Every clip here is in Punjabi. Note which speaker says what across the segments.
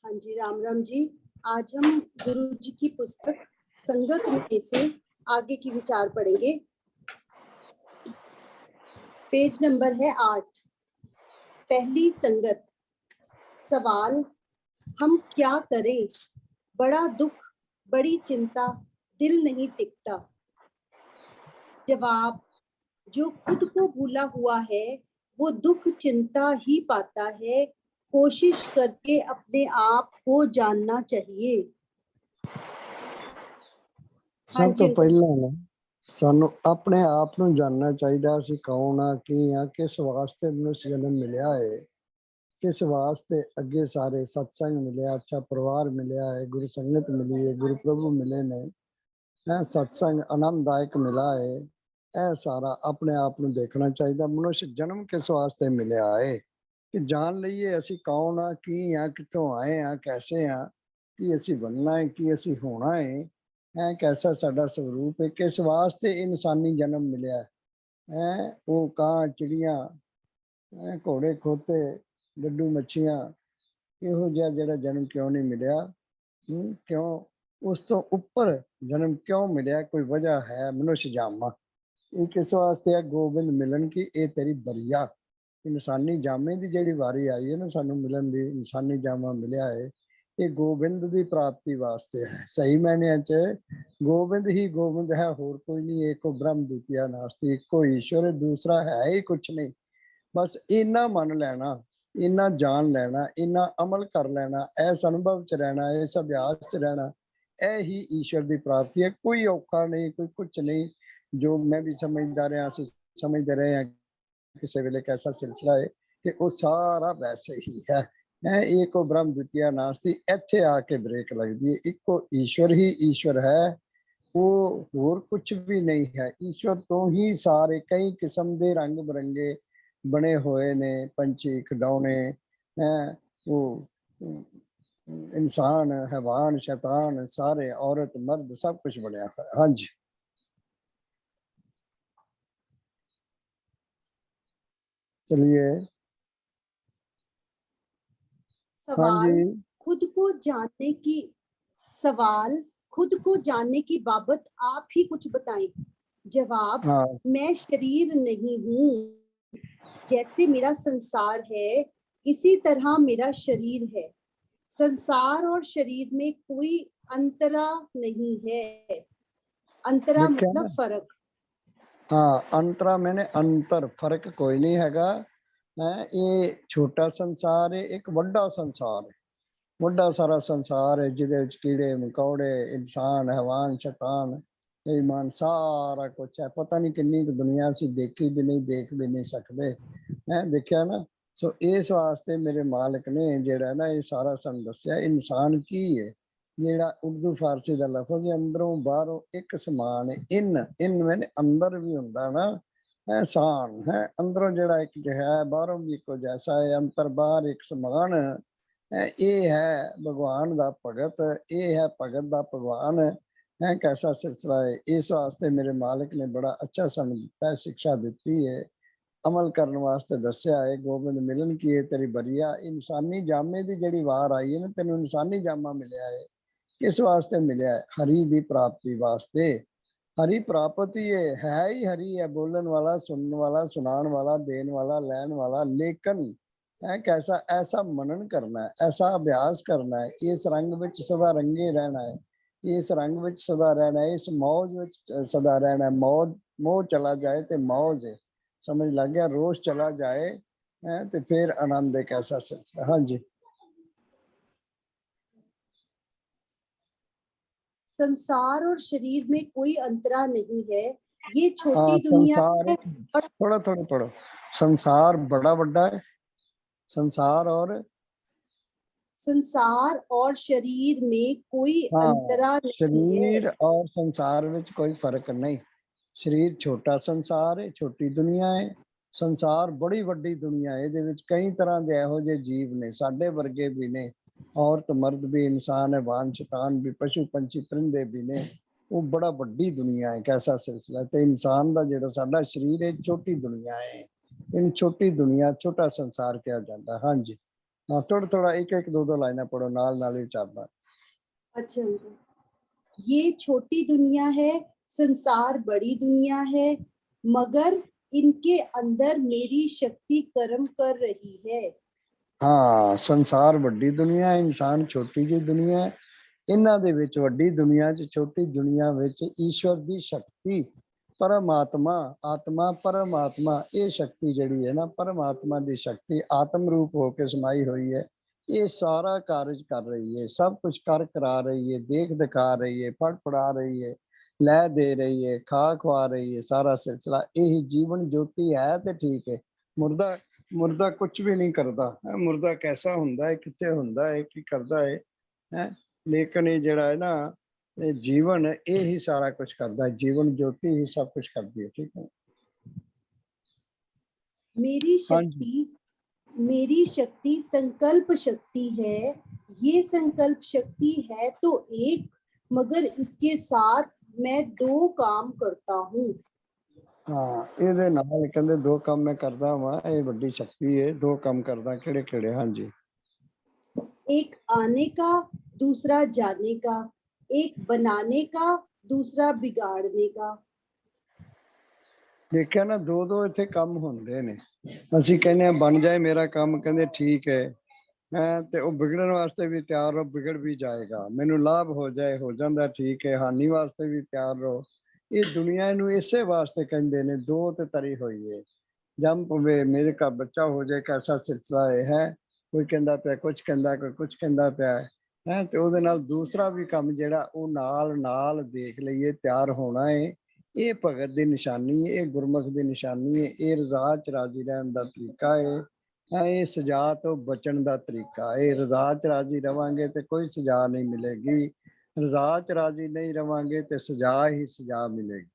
Speaker 1: हाँ जी, राम राम जी। आज हम गुरु जी की पुस्तक संगत में से आगे की विचार पढ़ेंगे। पेज नंबर है 8। पहली संगत। सवाल, हम क्या करें? बड़ा दुख, बड़ी चिंता, दिल नहीं टिकता। जवाब, जो खुद को भूला हुआ है वो दुख चिंता ही पाता है। कोशिश करके अपने आप को जानना चाहिए।
Speaker 2: सब तो पहला सानू अपने आप ਨੂੰ जानना चाहिए ਅਸੀਂ ਕੌਣ ਆ ਕੀ ਆ ਕਿਸ ਵਾਸਤੇ ਮਨੁੱਖ ਜਨਮ ਮਿਲਿਆ ਹੈ किस वास्ते अगे सारे सत्संग मिले अच्छा परिवार मिले है गुरु संगत मिली है गुरु प्रभु मिले ने सत्संग आनंददायक मिला है यह सारा अपने आप ਨੂੰ देखना चाहिए मनुष्य जन्म किस वास्ते मिले है कि जान लीए असी कौन आ की आ कितों आए आ कैसे आ कि असी बनना है कि असी होना है कैसा साडा स्वरूप है किस वास्ते इंसानी जन्म मिले है वो कां चिड़िया घोड़े खोते डड्डू मच्छियां इहो जिहा जिहड़ा जन्म क्यों नहीं मिलिया क्यों उस तो उपर जन्म क्यों मिलिया कोई वजह है मनुष्य जामा ये किस वास्ते है गोबिंद मिलन की ये तेरी बरिया इंसानी जामे की जिहड़ी वारी आई है ना सानू मिलन दी इंसानी जामा मिलिया है ये गोबिंद की प्राप्ति वास्ते है सही मायने च गोबिंद ही गोबिंद है होर कोई नहीं एको ब्रह्म द्वितीय नास्ति एको ईश्वर दूसरा है ही कुछ नहीं बस इन्ना मन लेना इन्ना जान लेना इन्ना अमल कर लेना इस अनुभव च रहना इस अभ्यास च रहना यह ही ईश्वर की प्राप्ति है कोई औखा नहीं कोई कुछ नहीं जो मैं भी समझदा रहा समझते रहे हैं किसी वेले कैसा सिलसिला है कि वो सारा वैसे ही है एको ब्रह्म द्वितीय नास्ति इत्थे आके ब्रेक लगती है इको ईश्वर ही ईश्वर है वो होर कुछ भी नहीं है ईश्वर तो ही सारे कई किस्म के रंग बिरंगे बने हुए ने पंछी खिडौने हैं वो इंसान हैवान शैतान सारे औरत मर्द सब कुछ बनया है हाँ जी चलिए
Speaker 1: सवाल खुद को जानने की सवाल खुद को जानने की बाबत आप ही कुछ बताएं। जवाब, मैं शरीर नहीं हूँ। जैसे मेरा संसार है इसी तरह मेरा शरीर है। संसार और शरीर में कोई अंतरा नहीं है। अंतरा मतलब फर्क।
Speaker 2: हाँ अंतरा मैंने अंतर फर्क कोई नहीं हैगा ये छोटा संसार है एक बड़ा संसार है बड़ा सारा संसार है जिदे कीड़े मकौड़े इंसान हैवान शैतान बेईमान सारा कुछ है पता नहीं किन्नी दुनिया असीं देखी भी नहीं देख भी नहीं सकते है देखिया ना सो इस वास्ते मेरे मालिक ने जेड़ा ना ये सारा सन दस्या इंसान की है जेड़ा उर्दू फारसी का लफज है अंदरों बाहरों एक समान है इन मैंने अंदर भी हुंदा ना एहसान है अंदरों जेड़ा एक है बाहरों भी एक जैसा है अंतर बाहर एक समान ये है भगवान दा भगत ये है भगत दा भगवान है कैसा सिलसिला है इस वास्ते मेरे मालिक ने बड़ा अच्छा समझ दिता है शिक्षा दी है अमल करने वास्ते दस्या है गोबिंद मिलन की है तेरी बरिया इंसानी जामे की जिहड़ी वार आई है ना तेन इंसानी जामा मिलया है किस वास्ते मिलया है हरि की प्राप्ति वास्ते हरि प्राप्ति है ही हरि है बोलन वाला सुनने वाला सुनाने वाला देने वाला लैन वाला लेकिन है कैसा ऐसा मनन करना है ऐसा अभ्यास करना है इस रंग में सदा रंगे रहना है इस रंग में सदा रहना है इस मौज में सदा रहना है मौज मोह चला जाए तो मौज है समझ लग गया रोज चला जाए है तो फिर आनंद एक ऐसा सिलसिला हाँ जी
Speaker 1: संसार और शरीर में कोई अंतरा नहीं है ये छोटी दुनिया है
Speaker 2: थोड़ा थोड़ा पढ़ो संसार बड़ा बड़ा है संसार और
Speaker 1: शरीर में कोई अंतरा नहीं
Speaker 2: शरीर
Speaker 1: है।
Speaker 2: और संसार में कोई फर्क नहीं शरीर छोटा संसार है छोटी दुनिया है संसार बड़ी वड्डी दुनिया है इहदे विच कई तरह के इहो जिहे जीव ने साडे वर्गे भी ने औरत मर्द भी इंसान है वान शैतान भी पशु पंछी परिंदे भी ने वो बड़ा वड्डी दुनिया है कैसा सिलसिला है इंसान का जिहड़ा साडा शरीर है छोटी दुनिया है इन छोटी दुनिया छोटा संसार कहा जाता है हाँ जी हाँ थोड़ा थोड़ा एक एक दो लाइना पढ़ो, नाल ही उचारना।
Speaker 1: अच्छा अंकल, ये छोटी दुनिया है, संसार बड़ी दुनिया है, मगर इनके अंदर मेरी शक्ति कर्म कर रही है।
Speaker 2: हाँ संसार वड्डी दुनिया है, इंसान छोटी जी दुनिया है। इन्हां दे विच वड्डी दुनिया च छोटी दुनिया विच ईश्वर दी शक्ति, परमात्मा आत्मा परमात्मा, ये शक्ति जिहड़ी है ना परमात्मा दी शक्ति आत्म रूप होके समाई हुई है। ये सारा कार्य कर रही है, सब कुछ कर करा रही है, देख दिखा रही है, पढ़ पढ़ा रही है, लै दे रही है, खा खुआ रही है। सारा सिलसिला यही जीवन ज्योति है। तो ठीक है, मुर्दा मुर्दा कुछ भी नहीं करता है। मुर्दा कैसा हुंदा है, कित्थे हुंदा है, की करदा है। लेकिन ये जड़ा है ना जीवन, ये ही सारा कुछ करता है। जीवन ज्योति ही सब कुछ करती है। ठीक है,
Speaker 1: मेरी शक्ति संकल्प शक्ति है। ये संकल्प शक्ति है तो एक, मगर इसके साथ मैं दो काम करता हूँ।
Speaker 2: हाँ ਇਹਦੇ ਨਾਲ ਕਹਿੰਦੇ दो काम मैं करता वां, ये बड़ी शक्ति है। दो काम करदा, किहड़े किहड़े? हाँ जी,
Speaker 1: एक आने का, दूसरा जाने का, एक बनाने का, दूसरा बिगाड़ने का।
Speaker 2: देखिया ना दो दो इत्थे काम हुंदे ने। ਅਸੀਂ ਕਹਿੰਦੇ ਆ बन जाए मेरा काम, ਕਹਿੰਦੇ ठीक है ਤੇ ਉਹ ਵਿਗੜਨ ਵਾਸਤੇ ਵੀ ਤਿਆਰ ਰਹੋ, ਵਿਗੜ ਵੀ ਜਾਏਗਾ। ਮੈਨੂੰ ਲਾਭ ਹੋ ਜਾਏ, ਹੋ ਜਾਂਦਾ, ਠੀਕ ਹੈ। ਹਾਨੀ ਵਾਸਤੇ ਵੀ ਤਿਆਰ ਰਹੋ। ਇਹ ਦੁਨੀਆ ਨੂੰ ਇਸੇ ਵਾਸਤੇ ਕਹਿੰਦੇ ਨੇ, ਦੋ ਤੇ ਤਰੀ ਹੋਈ ਹੈ। ਜੰਮ ਪਵੇ ਮੇਰੇ ਘਰ ਬੱਚਾ ਹੋ ਜਾਏ, कैसा सिलसिला है। ਕੋਈ ਕਹਿੰਦਾ ਪਿਆ ਕੁਝ ਕਹਿੰਦਾ, ਕੋਈ ਕੁਝ ਕਹਿੰਦਾ ਪਿਆ ਹੈ। ਤੇ ਉਹਦੇ ਨਾਲ ਦੂਸਰਾ ਵੀ ਕੰਮ ਜਿਹੜਾ ਉਹ ਨਾਲ ਨਾਲ ਦੇਖ ਲਈਏ, ਤਿਆਰ ਹੋਣਾ ਹੈ। ਇਹ ਭਗਤ ਦੀ ਨਿਸ਼ਾਨੀ ਹੈ, ਇਹ ਗੁਰਮੁਖ ਦੀ ਨਿਸ਼ਾਨੀ ਹੈ, ਇਹ ਰਜ਼ਾ ਚ ਰਾਜੀ ਰਹਿਣ ਦਾ ਤਰੀਕਾ ਹੈ। ਇਹ ਸਜ਼ਾ ਤੋਂ ਬਚਣ ਦਾ ਤਰੀਕਾ। ਇਹ ਰਜ਼ਾ ਚ ਰਾਜੀ ਰਵਾਂਗੇ ਤੇ ਕੋਈ ਸਜ਼ਾ ਨਹੀਂ ਮਿਲੇਗੀ, ਰਜ਼ਾ ਚ ਰਾਜੀ ਨਹੀਂ ਰਵਾਂਗੇ ਤੇ ਸਜ਼ਾ ਹੀ ਸਜ਼ਾ ਮਿਲੇਗੀ।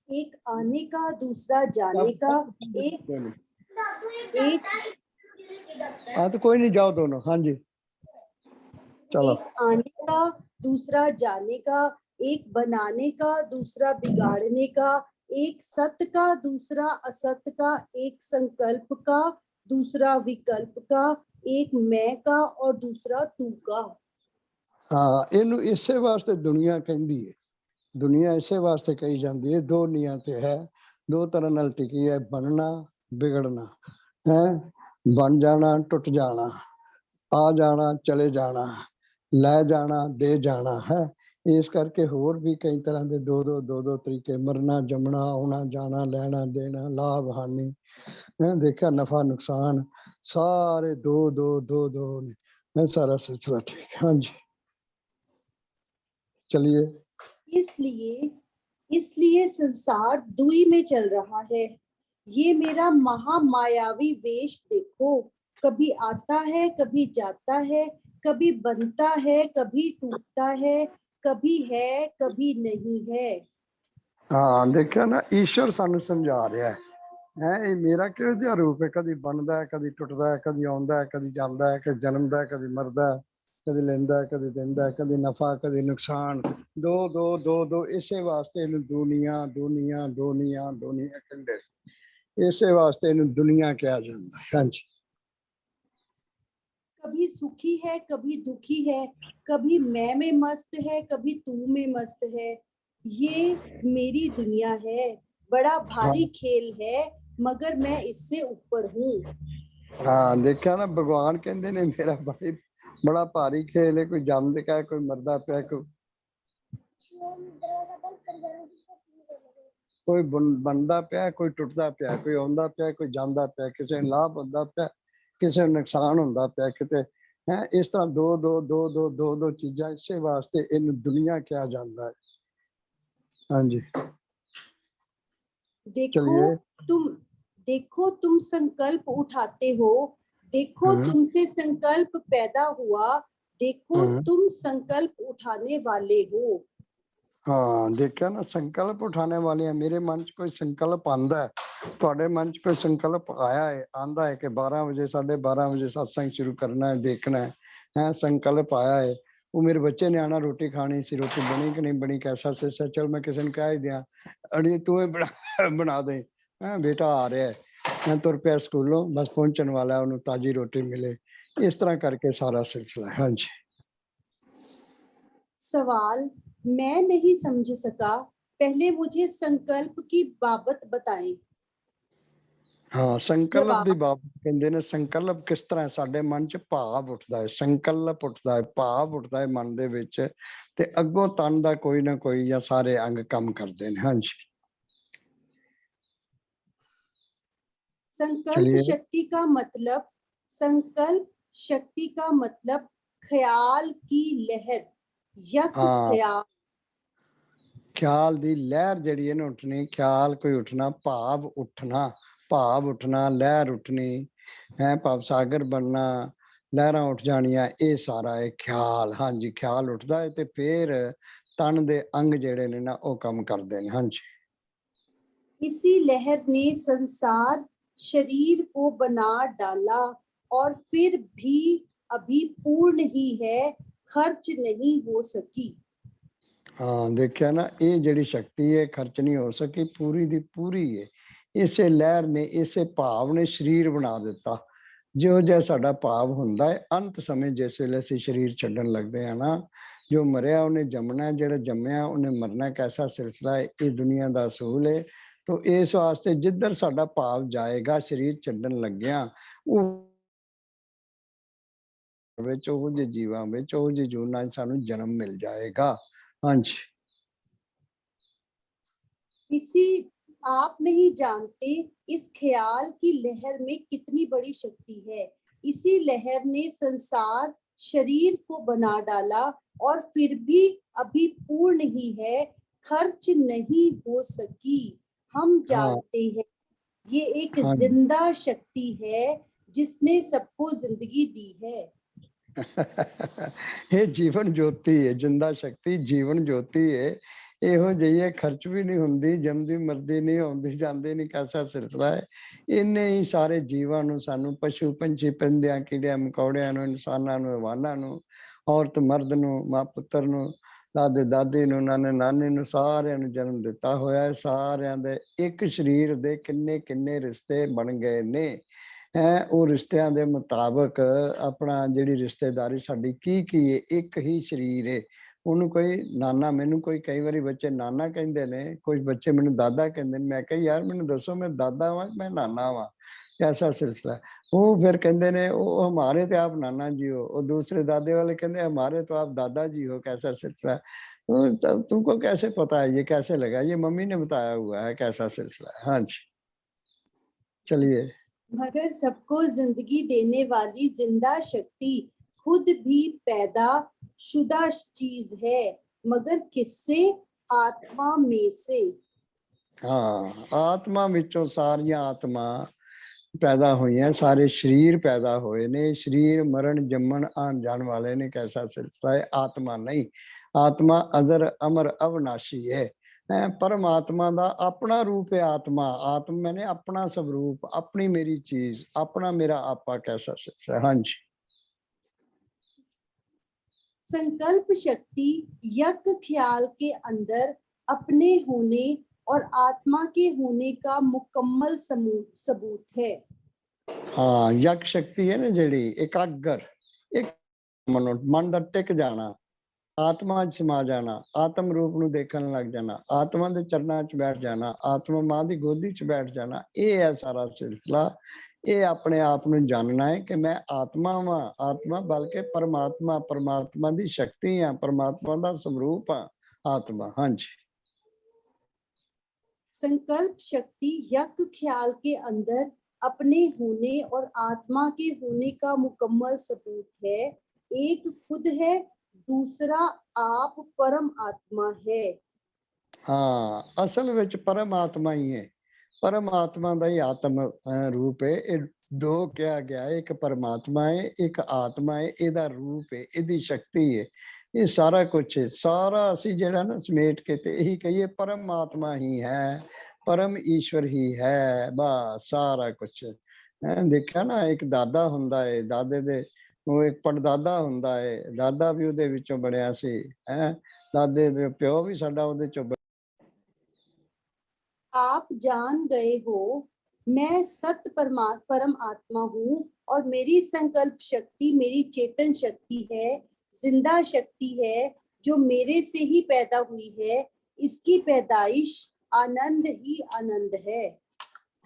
Speaker 1: एक आने का, दूसरा जाने का, एक
Speaker 2: हाँ तो कोई नहीं, जाओ दोनों। हाँ जी चलो।
Speaker 1: एक आने का, दूसरा जाने का, एक बनाने का, दूसरा बिगाड़ने का, एक सत्य का, दूसरा असत्य का, एक संकल्प का, दूसरा विकल्प का, एक मैं का और दूसरा तू का।
Speaker 2: हाँ इनू इसे वास्ते दुनिया कहती है। दुनिया इसे वास्ते कही जाती है। दो नीयां ते है, दो तरह नाल टिकी है, बनना बिगड़ना है। बन जाना टुट जाना, आ जाना चले जाना, लै जाना दे जाना है। इस करके होर भी कई तरह के दो दो दो दो तरीके, मरना जमना, आना जाना, लैना देना, लाभ हानि है। देखा नफा नुकसान, सारे दो दो दो दो है सारा सिलसिला। ठीक है, हाँ जी चलिए।
Speaker 1: इसलिए संसार दुई में चल रहा है। ये मेरा महामायावी वेश देखो, कभी आता है कभी जाता है, कभी बनता है कभी टूटता है, कभी है कभी नहीं है।
Speaker 2: हाँ देखिया ना, ईश्वर सानू समझा रहा है। ये मेरा किहो जिहा रूप है, कभी बनता है कभी टुटता है, कभी आउंदा है कभी जांदा है, कभी जन्मदा है कभी मरदा है, कभी लेंदा है कभी देंदा है, कभी नफा कभी नुकसान। दो दो दो दो इसे वास्ते इन्हू दुनिया दुनिया दुनिया दुनिया कहंदे, इसे वास्ते इन्हू दुनिया कहा जांदा है। हाँ जी,
Speaker 1: कभी सुखी है कभी दुखी है, कभी मैं में मस्त है कभी तू में मस्त है। ये मेरी दुनिया है, बड़ा भारी खेल है, मगर मैं इससे ऊपर हूँ।
Speaker 2: हाँ देखा ना, भगवान कहते ने मेरा बड़ा भारी खेल है। कोई जमदा है कोई मरदा पिया, कोई बनता पिया कोई टुटता पिया, कोई आउंदा पिया कोई जांदा पिया, किसी नूं लाभ हुंदा पिया किसी नूं नुकसान हुंदा पिया किते है। इस तरह दो दो दो दो दो दो चीज़ां, इसे वास्ते इन दुनिया कहा जाता है। हाँ जी चलिए।
Speaker 1: देखो तुम संकल्प उठाते हो, देखो तुमसे संकल्प पैदा हुआ, देखो तुम संकल्प उठाने वाले हो।
Speaker 2: हाँ देखा ना, संकल्प उठाने वाले हैं। मेरे मन च कोई संकल्प आंदा है, ਤੁਹਾਡੇ मन च कोई संकल्प आया है, आंदा है कि 12 बजे 12:30 बजे सत्संग शुरू करना है, देखना है संकल्प आया है। वो मेरे बच्चे ने आना, रोटी खानी सी, रोटी बनी कि नहीं बनी, कैसा चल मैं किसी ने कह ही दिया, अड़ी तू ही बना दे, बेटा आ रहा है मैं तुर पिया स्कूलों, बस पहुंचने वाला, उन्हें ताजी रोटी मिले, इस तरह करके सारा सिलसिला है। हाँ जी।
Speaker 1: सवाल, मैं नहीं समझ सका, पहले मुझे संकल्प की बाबत बताएं।
Speaker 2: हाँ, संकल्प
Speaker 1: जवाब,
Speaker 2: दी बात कहंदे ने। संकल्प किस तरह साडे मन च भाव उठदा है, संकल्प उठदा है, भाव उठदा है मन दे विच, ते अगों तन दा कोई ना कोई या सारे अंग काम करदे ने। हाँ जी,
Speaker 1: संकल्प
Speaker 2: चलिए।
Speaker 1: शक्ति का मतलब, संकल्प शक्ति का मतलब ख्याल की लहर, यक
Speaker 2: हाँ,
Speaker 1: ख्याल।
Speaker 2: ख्याल दी लहर जिहड़ी है ना उठनी, ख्याल कोई उठना, भाव उठना, लहर उठनी है, भाव सागर बनना, लहरां उठ जानियां, ये सारा है ख्याल। हाँ जी, ख्याल उठदा है ते फिर तन दे अंग जिहड़े ने ना वो काम करदे ने। हाँ जी,
Speaker 1: इसी लहर ने संसार शरीर को बना डाला और फिर भी अभी पूर्ण ही है, खर्च नहीं हो सकी।
Speaker 2: हाँ देखिया ना, ये जिहड़ी शक्ति है खर्च नहीं हो सकी, पूरी दी पूरी है। इसे लहर ने, इसे भाव ने शरीर बना दिता। जो जिहा साडा भाव हुंदा है, अंत समय जिस वेले असीं शरीर छड्डण लगदे आ ना, जो मरिया उन्हें जमना, जिहड़ा जम्मिया उन्हें मरना, कैसा सिलसिला है, ये दुनिया दा असूल है। तो इस वास्ते जिधर साडा भाव जाएगा शरीर छड्डण लग्गिया, ਉਹ ਵਿੱਚ ਉਹ ਜਿਹੇ ਜੀਵਾਂ ਵਿੱਚ ਉਹ ਜਿਹੇ ਜੂਨਾਂ 'ਚ ਸਾਨੂੰ ਜਨਮ ਮਿਲ ਜਾਏਗਾ। ਹਾਂਜੀ।
Speaker 1: इसी आप नहीं जानते इस ख्याल की लहर में कितनी बड़ी शक्ति है। इसी लहर ने संसार शरीर को बना डाला और फिर भी अभी पूर्ण ही है, खर्च नहीं हो सकी। हम
Speaker 2: हाँ,
Speaker 1: जानते हैं ये एक
Speaker 2: हाँ।
Speaker 1: जिंदा शक्ति है जिसने सबको जिंदगी दी है।
Speaker 2: ਇਹ ਜੀਵਨ ਜੋਤੀ ਹੈ, ਜਿੰਦਾ ਸ਼ਕਤੀ ਜੀਵਨ ਜੋਤੀ ਹੈ। ਇਹੋ ਜਿਹੀ ਹੈ, ਖਰਚ ਵੀ ਨਹੀਂ ਹੁੰਦੀ, ਜੰਮਦੀ ਮਰਦੀ ਨਹੀਂ, ਆਉਂਦੀ ਜਾਂਦੀ ਨਹੀਂ, ਕੈਸਾ ਸਿਲਸਿਲਾ ਹੈ। ਇੰਨੇ ਹੀ ਸਾਰੇ ਜੀਵਾਂ ਨੂੰ, ਸਾਨੂੰ ਪਸ਼ੂ ਪੰਛੀ, ਪਰਿੰਦਿਆਂ ਕੀੜਿਆਂ ਮਕੌੜਿਆਂ ਨੂੰ, ਇਨਸਾਨਾਂ ਨੂੰ, ਹਵਾਨਾਂ ਨੂੰ, ਔਰਤ ਮਰਦ ਨੂੰ, ਮਾਂ ਪੁੱਤਰ ਨੂੰ, ਦਾਦੇ ਦਾਦੀ ਨੂੰ, ਨਾਨੇ ਨਾਨੀ ਨੂੰ, ਸਾਰਿਆਂ ਨੂੰ ਜਨਮ ਦਿੱਤਾ ਹੋਇਆ ਹੈ। ਸਾਰਿਆਂ ਦੇ ਇੱਕ ਸਰੀਰ ਦੇ ਕਿੰਨੇ ਕਿੰਨੇ ਰਿਸ਼ਤੇ ਬਣ ਗਏ ਨੇ। ਉਹ ਰਿਸ਼ਤਿਆਂ ਦੇ ਮੁਤਾਬਕ ਆਪਣਾ ਜਿਹੜੀ ਰਿਸ਼ਤੇਦਾਰੀ ਸਾਡੀ ਕੀ ਹੈ, ਇੱਕ ਹੀ ਸਰੀਰ ਹੈ। ਉਹਨੂੰ ਕੋਈ ਨਾਨਾ, ਮੈਨੂੰ ਕੋਈ ਕਈ ਵਾਰੀ ਬੱਚੇ ਨਾਨਾ ਕਹਿੰਦੇ ਨੇ, ਕੁਝ ਬੱਚੇ ਮੈਨੂੰ ਦਾਦਾ ਕਹਿੰਦੇ ਨੇ। ਮੈਂ ਕਿਹਾ ਯਾਰ ਮੈਨੂੰ ਦੱਸੋ, ਮੈਂ ਦਾਦਾ ਵਾਂ ਕਿ ਮੈਂ ਨਾਨਾ ਵਾਂ, ਐਸਾ ਸਿਲਸਿਲਾ। ਉਹ ਫਿਰ ਕਹਿੰਦੇ ਨੇ ਉਹ ਹਮਾਰੇ तो आप नाना जी हो, और दूसरे दादे वाले कहते हैं हमारे तो आप दादा जी हो, कैसा सिलसिला है। तुमको कैसे पता है, ये कैसे लगा, ये मम्मी ने बताया हुआ है, कैसा सिलसिला है। हाँ जी, चलिए।
Speaker 1: मगर सबको जिंदगी देने वाली जिंदा शक्ति खुद भी पैदा शुदा चीज है, मगर किससे? आत्मा में से।
Speaker 2: हाँ, आत्मा विचों सारियां आत्मा पैदा हुई है, सारे शरीर पैदा हुए ने। शरीर मरण जम्मन आन जान वाले ने, कैसा सिलसिला है। आत्मा नहीं, आत्मा अजर अमर अविनाशी है। परमात्मा दा अपना रूप है आत्मा। आत्मा मैंने अपना स्वरूप, अपनी मेरी चीज, अपना मेरा आपा, कैसा सिलसिला है। हाँ जी,
Speaker 1: संकल्प शक्ति यक ख्याल के अंदर अपने होने और आत्मा के होने का मुकम्मल सबूत है।
Speaker 2: हाँ, यक शक्ति है ना जिहड़ी एकाग्र, एक मन दा टिक जाना, आत्मा च समा जाना, आत्म रूप ਨੂੰ ਦੇਖਣ ਲੱਗ ਜਾਣਾ, ਆਤਮਾ ਦੇ ਚਰਨਾਂ 'ਚ ਬੈਠ ਜਾਣਾ, ਆਤਮਾ ਮਾਂ ਦੀ ਗੋਦੀ 'ਚ ਬੈਠ ਜਾਣਾ। ਇਹ ਹੈ ਸਾਰਾ ਸਿਲਸਿਲਾ। ਇਹ ਆਪਣੇ ਆਪ ਨੂੰ ਜਾਣਨਾ ਹੈ ਕਿ ਮੈਂ ਆਤਮਾ ਵਾਂ, ਆਤਮਾ ਬਲਕਿ ਪਰਮਾਤਮਾ, ਪਰਮਾਤਮਾ ਦੀ ਸ਼ਕਤੀ ਆ, ਪਰਮਾਤਮਾ ਦਾ ਸਰੂਪ ਆ ਆਤਮਾ। ਹਾਂਜੀ।
Speaker 1: संकल्प शक्ति यक ख्याल के अंदर अपने होने और आत्मा के होने का मुकम्मल सबूत है। एक खुद है, दूसरा आप परम आत्मा है।
Speaker 2: हाँ, असल विच परमात्मा ही है, परमात्मा ਦਾ ਹੀ ਆਤਮ ਰੂਪ ਹੈ। ਇਹ ਦੋ ਕਿਹਾ ਗਿਆ ਹੈ, ਇੱਕ ਪਰਮਾਤਮਾ ਹੈ, ਇੱਕ ਆਤਮਾ ਹੈ। ਇਹਦਾ ਰੂਪ ਹੈ, ਇਹਦੀ ਸ਼ਕਤੀ ਹੈ, ਇਹ ਸਾਰਾ ਕੁਝ ਹੈ। ਸਾਰਾ ਅਸੀਂ ਜਿਹੜਾ ਨਾ ਸਮੇਟ ਕੇ ਤੇ ਇਹੀ ਕਹੀਏ ਪਰਮਾਤਮਾ ਹੀ ਹੈ, परम ईश्वर ही है, बस सारा कुछ है। देखा ना, एक दादा हुंदा है, दादे दे ਉਹ ਇੱਕ ਪੜਦਾਦਾ ਹੁੰਦਾ ਹੈ, ਦਾਦਾ ਵੀ ਉਹਦੇ ਵਿੱਚੋਂ ਬਣਿਆ ਸੀ। ਦਾਦੇ ਦੇ ਪਿਓ ਵੀ ਸਾਡਾ ਉਹਦੇ ਚੋਂ।
Speaker 1: आप जान गए हो मैं सत्य परम आत्मा हूँ और मेरी संकल्प शक्ति मेरी चेतन शक्ति है, जिंदा शक्ति है जो मेरे से ही पैदा हुई है। इसकी पैदाइश आनंद ही आनंद है।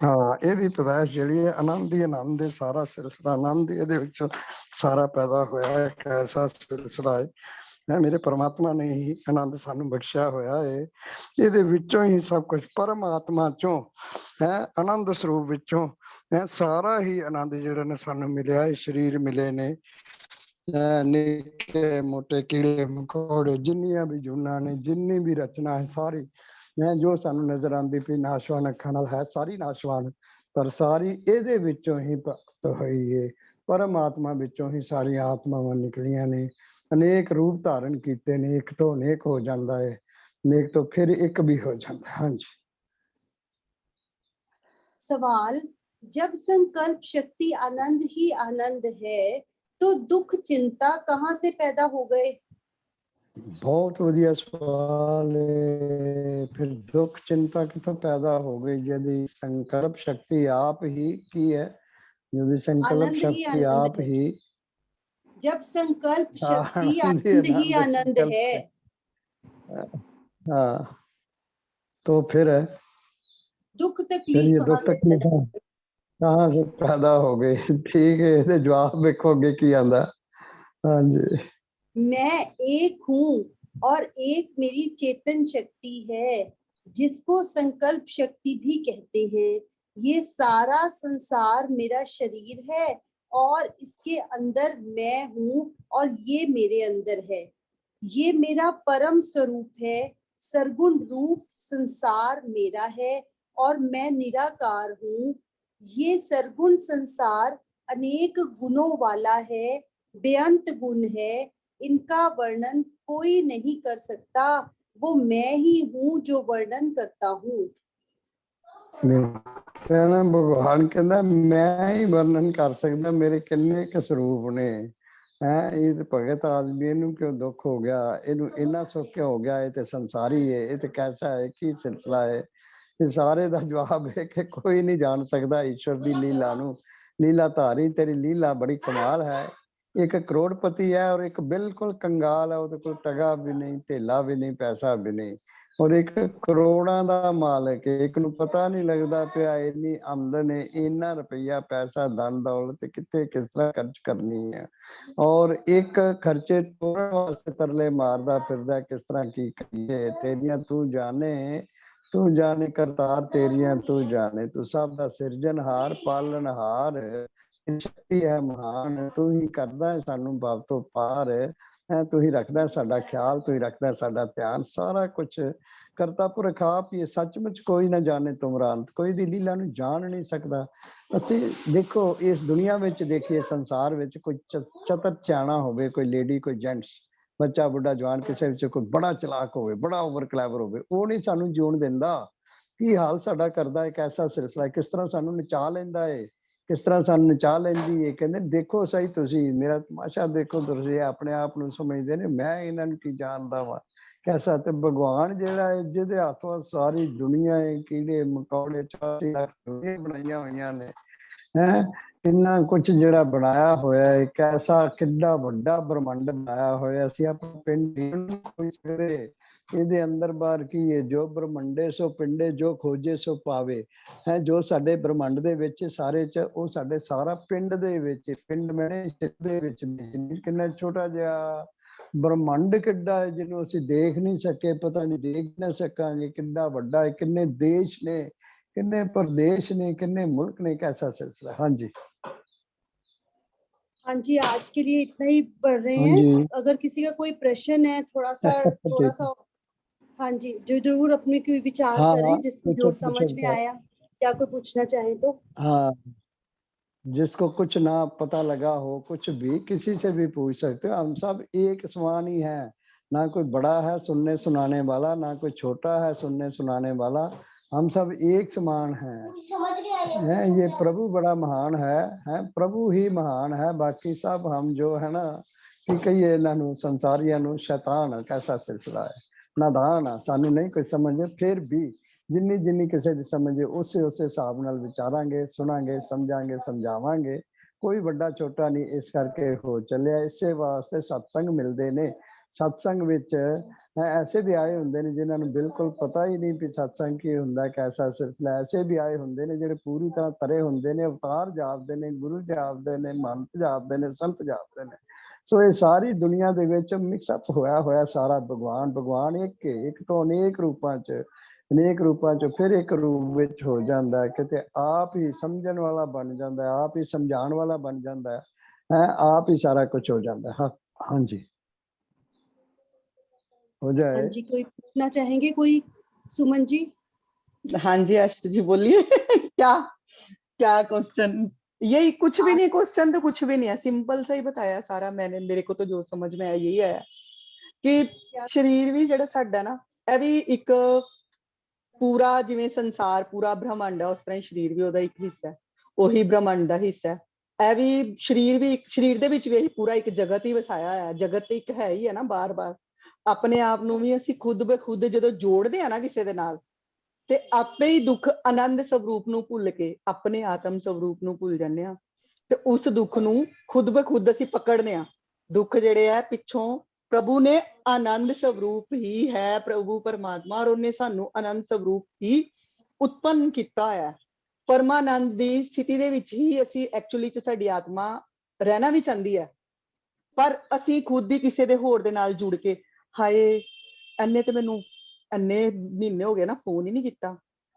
Speaker 2: हाँ, ਇਹਦੀ ਪੈਦਾਇਸ਼ ਜਿਹੜੀ ਹੈ ਆਨੰਦ ਹੀ ਆਨੰਦ ਹੈ, ਸਾਰਾ ਸਿਲਸਿਲਾ ਆਨੰਦ ਇਹਦੇ ਵਿੱਚੋਂ ਸਾਰਾ ਪੈਦਾ ਹੋਇਆ ਹੈ। ਇੱਕ ਐਸਾ ਸਿਲਸਿਲਾ ਹੈ, ਮੇਰੇ ਪਰਮਾਤਮਾ ਨੇ ਹੀ ਆਨੰਦ ਸਾਨੂੰ ਬਖਸ਼ਿਆ ਹੋਇਆ ਹੈ। ਇਹਦੇ ਵਿੱਚੋਂ ਹੀ ਸਭ ਕੁਝ ਪਰਮਾਤਮਾ ਚੋਂ ਹੈ, ਆਨੰਦ ਸਰੂਪ ਵਿੱਚੋਂ ਹੈ ਸਾਰਾ ਹੀ ਆਨੰਦ ਜਿਹੜਾ ਨੇ ਸਾਨੂੰ ਮਿਲਿਆ ਹੈ। ਸਰੀਰ ਮਿਲੇ ਨੇ, ਨਿੱਕੇ ਮੋਟੇ ਕੀੜੇ ਮਕੌੜੇ, ਜਿੰਨੀਆਂ ਵੀ ਜੂਨਾਂ ਨੇ, ਜਿੰਨੀ ਵੀ ਰਚਨਾ ਹੈ ਸਾਰੀ ਜੋ ਸਾਨੂੰ ਨਜ਼ਰ ਆਉਂਦੀ ਪਈ ਨਾਸ਼ਵਾਨ ਅੱਖਾਂ ਨਾਲ ਹੈ, ਸਾਰੀ ਨਾਸ਼ਵਾਨ, ਪਰ ਸਾਰੀ ਇਹਦੇ ਵਿੱਚੋਂ ਹੀ ਪ੍ਰਾਪਤ ਹੋਈ ਹੈ। ਪਰਮਾਤਮਾ ਵਿੱਚੋਂ ਹੀ ਸਾਰੀਆਂ ਆਤਮਾਵਾਂ ਨਿਕਲੀਆਂ ਨੇ, ਅਨੇਕ ਰੂਪ ਧਾਰਨ ਕੀਤੇ ਨੇ। ਇੱਕ ਤੋਂ ਅਨੇਕ ਹੋ ਜਾਂਦਾ ਹੈ, ਅਨੇਕ ਤੋਂ ਫਿਰ ਇੱਕ ਵੀ ਹੋ ਜਾਂਦਾ। ਹਾਂਜੀ।
Speaker 1: सवाल, जब संकल्प शक्ति आनंद ही आनंद है तो दुख चिंता कहाँ से पैदा हो गए?
Speaker 2: बहुत ਵਧੀਆ ਸਵਾਲ ਹੈ। ਫਿਰ ਦੁੱਖ ਚਿੰਤਾ ਕਿੱਥੋਂ ਪੈਦਾ ਹੋ ਗਈ? यदि संकल्प शक्ति आप ही की है, यदि संकल्प शक्ति आप ही,
Speaker 1: जब संकल्प शक्ति आनंद ही आनंद है,
Speaker 2: हाँ, तो फिर
Speaker 1: दुख तकलीफ
Speaker 2: कहाँ से पैदा हो गई? ठीक है, ये जवाब देखो अगे की आंदा। हाँ जी।
Speaker 1: मैं एक हूँ और एक मेरी चेतन शक्ति है जिसको संकल्प शक्ति भी कहते हैं। ये सारा संसार मेरा शरीर है और इसके अंदर मैं हूँ और ये मेरे अंदर है। ये मेरा परम स्वरूप है। सरगुण रूप संसार मेरा है और मैं निराकार हूँ। ये सरगुण संसार अनेक गुणों वाला है, बेअंत गुण है। इनका वर्णन कोई नहीं कर सकता। वो मैं ही हूँ जो वर्णन करता हूँ।
Speaker 2: कहना भगवान कहना मैं ही वर्णन कर सकता, मेरे किन्ने क स्वरूप ने है। ये तो भगत आदमी इनू क्यों दुख हो गया, इनू इन्ना सुख क्यों हो गया? ये तो संसारी है, ये तो कैसा है, की सिलसिला है? ये सारे दा जवाब है कि कोई नहीं जान सकता ईश्वर की लीला नू। लीला धारी, तेरी लीला बड़ी कमाल है। एक करोड़पति है और एक बिल्कुल कंगाल है, वो तो कोई टगा भी नहीं, धेला भी नहीं, पैसा भी नहीं, और एक करोड़ां दा मालिक है। एक नू पता नहीं लगता पिया इन्नी आमदन है, इन्ना रुपया पैसा धन दौलत कितने किस तरह खर्च करनी है, और एक खर्चे तोड़न वास्ते तरले मारदा फिरदा किस तरह की करिए। तेरियां तू जाने, तू जाने करतार तेरियां तू जाने, तू सब दा सिरजनहार पालनहार शक्ति है महान। तू ही करदा है सानू भव तो पार है, तू ही रखदा है साडा ख्याल, तू ही रखदा है साडा ध्यान। सारा कुछ करता पुरख आप ही। सचमुच कोई ना जाने तुमरांत, कोई दी लीला नू जान नहीं सकदा। ਅਸੀਂ देखो इस दुनिया विच देखिए, संसार विच कोई चतर सियाणा होवे, कोई लेडी कोई जेंट्स, बच्चा बुढ़ा जवान, किसी विच कोई बड़ा चलाक होवे, बड़ा ओवर क्लैवर होवे, ਉਹ नहीं सानू जीवन दिंदा। ਕੀ ਹਾਲ ਸਾਡਾ ਕਰਦਾ ਹੈ, ਐਸਾ ਸਿਲਸਿਲਾ ਕਿਸ ਤਰ੍ਹਾਂ ਸਾਨੂੰ ਨਚਾ ਲੈਂਦਾ ਹੈ, ਕਿਸ ਤਰ੍ਹਾਂ ਸਾਨੂੰ ਨਚਾ ਲੈਂਦੀ ਹੈ। ਕਹਿੰਦੇ ਦੇਖੋ ਸਹੀ ਤੁਸੀਂ, ਮੇਰਾ ਤਮਾਸ਼ਾ ਦੇਖੋ ਤੁਸੀਂ। ਆਪਣੇ ਆਪ ਨੂੰ ਸਮਝਦੇ ਨੇ ਮੈਂ ਇਹਨਾਂ ਨੂੰ ਕੀ ਜਾਣਦਾ ਵਾ, कैसा। ਤੇ ਭਗਵਾਨ ਜਿਹੜਾ ਹੈ ਜਿਹਦੇ ਹੱਥੋਂ ਸਾਰੀ ਦੁਨੀਆ ਹੈ, ਕੀੜੇ ਮਕੌੜੇ 84 ਲੱਖ ਦੁਨੀਆ ਬਣਾਈਆਂ ਹੋਈਆਂ ਨੇ ਹੈ। ਇੰਨਾ ਕੁਛ ਜਿਹੜਾ ਬਣਾਇਆ ਹੋਇਆ ਹੈ, ਕੈਸਾ ਕਿੱਡਾ ਵੱਡਾ ਬ੍ਰਹਮੰਡ ਬਣਾਇਆ ਹੋਇਆ। ਅਸੀਂ ਆਪਣੇ ਪਿੰਡ ਨਹੀਂ ਖੋਜ ਸਕਦੇ। ਇਹਦੇ ਅੰਦਰ ਬਾਹਰ ਕੀ ਹੈ? ਜੋ ਬ੍ਰਹਮੰਡੇ ਸੋ ਪਿੰਡੇ, ਜੋ ਖੋਜੇ ਸੋ ਪਾਵੇ ਹੈ। ਜੋ ਸਾਡੇ ਬ੍ਰਹਮੰਡ ਦੇ ਵਿੱਚ ਸਾਰੇ ਚ, ਉਹ ਸਾਡੇ ਸਾਰਾ ਪਿੰਡ ਦੇ ਵਿੱਚ, ਪਿੰਡ ਮੈਨੇ ਦੇ ਵਿੱਚ। ਕਿੰਨਾ ਛੋਟਾ ਜਿਹਾ ਬ੍ਰਹਮੰਡ ਕਿੱਡਾ ਹੈ ਜਿਹਨੂੰ ਅਸੀਂ ਦੇਖ ਨਹੀਂ ਸਕੇ, ਪਤਾ ਨਹੀਂ ਦੇਖ ਨਾ ਸਕਾਂਗੇ। ਕਿੰਨਾ ਵੱਡਾ ਹੈ, ਕਿੰਨੇ ਦੇਸ਼ ਨੇ, किन्ने प्रदेश ने, किन्ने मुल्क ने, कैसा सिलसिला। हाँ जी।
Speaker 1: हाँ जी, आज के लिए इतना ही पढ़ रहे हैं। अगर किसी का कोई प्रश्न है, थोड़ा सा हाँ जी, जो जरूर अपने कोई विचार करें, जिसको जो समझ में आया या कोई पूछना चाहे तो। हाँ,
Speaker 2: जिसको कुछ ना पता लगा हो, कुछ भी किसी से भी पूछ सकते हो। हम सब एक समान ही हैं, ना कोई बड़ा है सुनने सुनाने वाला, ना कोई छोटा है सुनने सुनाने वाला। हम सब एक समान हैं। ये प्रभु बड़ा महान है, प्रभु ही महान है। बाकी सब हम जो है ना कि कहिए इन्हों संसारियों नू शैतान कैसा सिलसिला है, नादान आ, सानू नहीं कोई समझ। फिर भी ਜਿੰਨੀ ਜਿੰਨੀ ਕਿਸੇ ਦੀ ਸਮਝੇ ਉਸੇ ਉਸੇ ਹਿਸਾਬ ਨਾਲ ਵਿਚਾਰਾਂਗੇ, ਸੁਣਾਂਗੇ, ਸਮਝਾਂਗੇ, ਸਮਝਾਵਾਂਗੇ। ਕੋਈ ਵੱਡਾ ਛੋਟਾ ਨਹੀਂ ਇਸ ਕਰਕੇ ਹੋ ਚੱਲਿਆ। ਇਸੇ ਵਾਸਤੇ ਸਤਸੰਗ ਮਿਲਦੇ ਨੇ। ਸਤਸੰਗ ਵਿੱਚ ਐਸੇ ਵੀ ਆਏ ਹੁੰਦੇ ਨੇ ਜਿਨ੍ਹਾਂ ਨੂੰ ਬਿਲਕੁਲ ਪਤਾ ਹੀ ਨਹੀਂ ਵੀ ਸਤਸੰਗ ਕੀ ਹੁੰਦਾ, ਕੈਸਾ ਸਿਲਸਿਲਾ। ਐਸੇ ਵੀ ਆਏ ਹੁੰਦੇ ਨੇ ਜਿਹੜੇ ਪੂਰੀ ਤਰ੍ਹਾਂ ਤਰੇ ਹੁੰਦੇ ਨੇ, ਅਵਤਾਰ ਜਾਪਦੇ ਨੇ, ਗੁਰੂ ਜਾਪਦੇ ਨੇ, ਮਹੰਤ ਜਾਪਦੇ ਨੇ, ਸੰਤ ਜਾਪਦੇ ਨੇ। ਸੋ ਇਹ ਸਾਰੀ ਦੁਨੀਆ ਦੇ ਵਿੱਚ ਮਿਕਸਅਪ ਹੋਇਆ ਸਾਰਾ ਭਗਵਾਨ। ਭਗਵਾਨ ਇੱਕ ਤੋਂ ਅਨੇਕ ਰੂਪਾਂ 'ਚ, ਅਨੇਕ ਰੂਪਾਂ 'ਚ ਫਿਰ ਇੱਕ ਰੂਪ ਵਿੱਚ ਹੋ ਜਾਂਦਾ ਹੈ। ਕਿਤੇ ਆਪ ਹੀ ਸਮਝਣ ਵਾਲਾ ਬਣ ਜਾਂਦਾ ਹੈ, ਆਪ ਹੀ ਸਮਝਾਉਣ ਵਾਲਾ ਬਣ ਜਾਂਦਾ ਹੈ, ਆਪ ਹੀ ਸਾਰਾ ਕੁਝ ਹੋ ਜਾਂਦਾ है। हाँ जी, हो जाए।
Speaker 1: हाँ जी, कोई पूछना चाहेंगे? कोई सुमन जी?
Speaker 3: हाँ जी आशु जी बोलिए। क्या क्या क्वेश्चन? यही कुछ भी नहीं, क्वेश्चन तो कुछ भी नहीं है, सिंपल सा ही बताया सारा मैंने। मेरे को तो जो समझ में आया यही आया कि शरीर भी ਜਿਹੜਾ ਸਾਡਾ ਨਾ, ਇਹ ਵੀ ਇੱਕ ਪੂਰਾ ਜਿਵੇਂ ਸੰਸਾਰ ਪੂਰਾ ਬ੍ਰਹਮੰਡ ਹੈ, ਉਸ ਤਰ੍ਹਾਂ ਹੀ ਸਰੀਰ ਵੀ ਉਹਦਾ ਇੱਕ ਹਿੱਸਾ ਹੈ, ਉਹੀ ਬ੍ਰਹਮੰਡ ਦਾ ਹਿੱਸਾ ਹੈ। ਇਹ ਵੀ ਸਰੀਰ ਵੀ ਇੱਕ, ਸਰੀਰ ਦੇ ਵਿੱਚ ਵੀ ਇਹੀ ਪੂਰਾ ਇੱਕ ਜਗਤ ਹੀ ਵਸਾਇਆ ਹੋਇਆ। ਜਗਤ ਤੇ ਇੱਕ ਹੈ ਹੀ ਹੈ ਨਾ, ਬਾਰ-ਬਾਰ ਆਪਣੇ ਆਪ ਨੂੰ ਵੀ ਅਸੀਂ ਖੁਦ ਬਖੁਦ ਜਦੋਂ ਜੋੜਦੇ ਆ ਨਾ ਕਿਸੇ ਦੇ ਨਾਲ, ਤੇ ਆਪੇ ਹੀ ਦੁੱਖ ਆਨੰਦ ਸਰੂਪ ਨੂੰ ਭੁੱਲ ਕੇ ਆਪਣੇ ਆਤਮ ਸਰੂਪ ਨੂੰ ਭੁੱਲ ਜਾਂਦੇ ਆ, ਤੇ ਉਸ ਦੁੱਖ ਨੂੰ ਖੁਦ ਬਖੁਦ ਅਸੀਂ ਪਕੜਦੇ ਆ। ਦੁੱਖ ਜਿਹੜੇ ਆ ਪਿੱਛੋਂ ਪ੍ਰਭੂ ਨੇ ਆਨੰਦ ਸਰੂਪ ਹੀ ਹੈ, ਪ੍ਰਭੂ ਪਰਮਾਤਮਾ, ਔਰ ਉਹਨੇ ਸਾਨੂੰ ਆਨੰਦ ਸਰੂਪ ਹੀ ਉਤਪੰਨ ਕੀਤਾ ਹੋਇਆ। ਪਰਮਾਨੰਦ ਦੀ ਸਥਿਤੀ ਦੇ ਵਿੱਚ ਹੀ ਅਸੀਂ ਐਕਚੁਅਲੀ ਚ ਸਾਡੀ ਆਤਮਾ ਰਹਿਣਾ ਵੀ ਚਾਹੁੰਦੀ ਹੈ, ਪਰ ਅਸੀਂ ਖੁਦ ਹੀ ਕਿਸੇ ਦੇ ਹੋਰ ਦੇ ਨਾਲ ਜੁੜ ਕੇ, ਹਾਏ ਇਹਨੇ ਤੇ ਮੈਨੂੰ ਇੰਨੇ ਮਹੀਨੇ ਹੋ ਗਏ ਨਾ ਫੋਨ ਹੀ ਨਹੀਂ ਕੀਤਾ,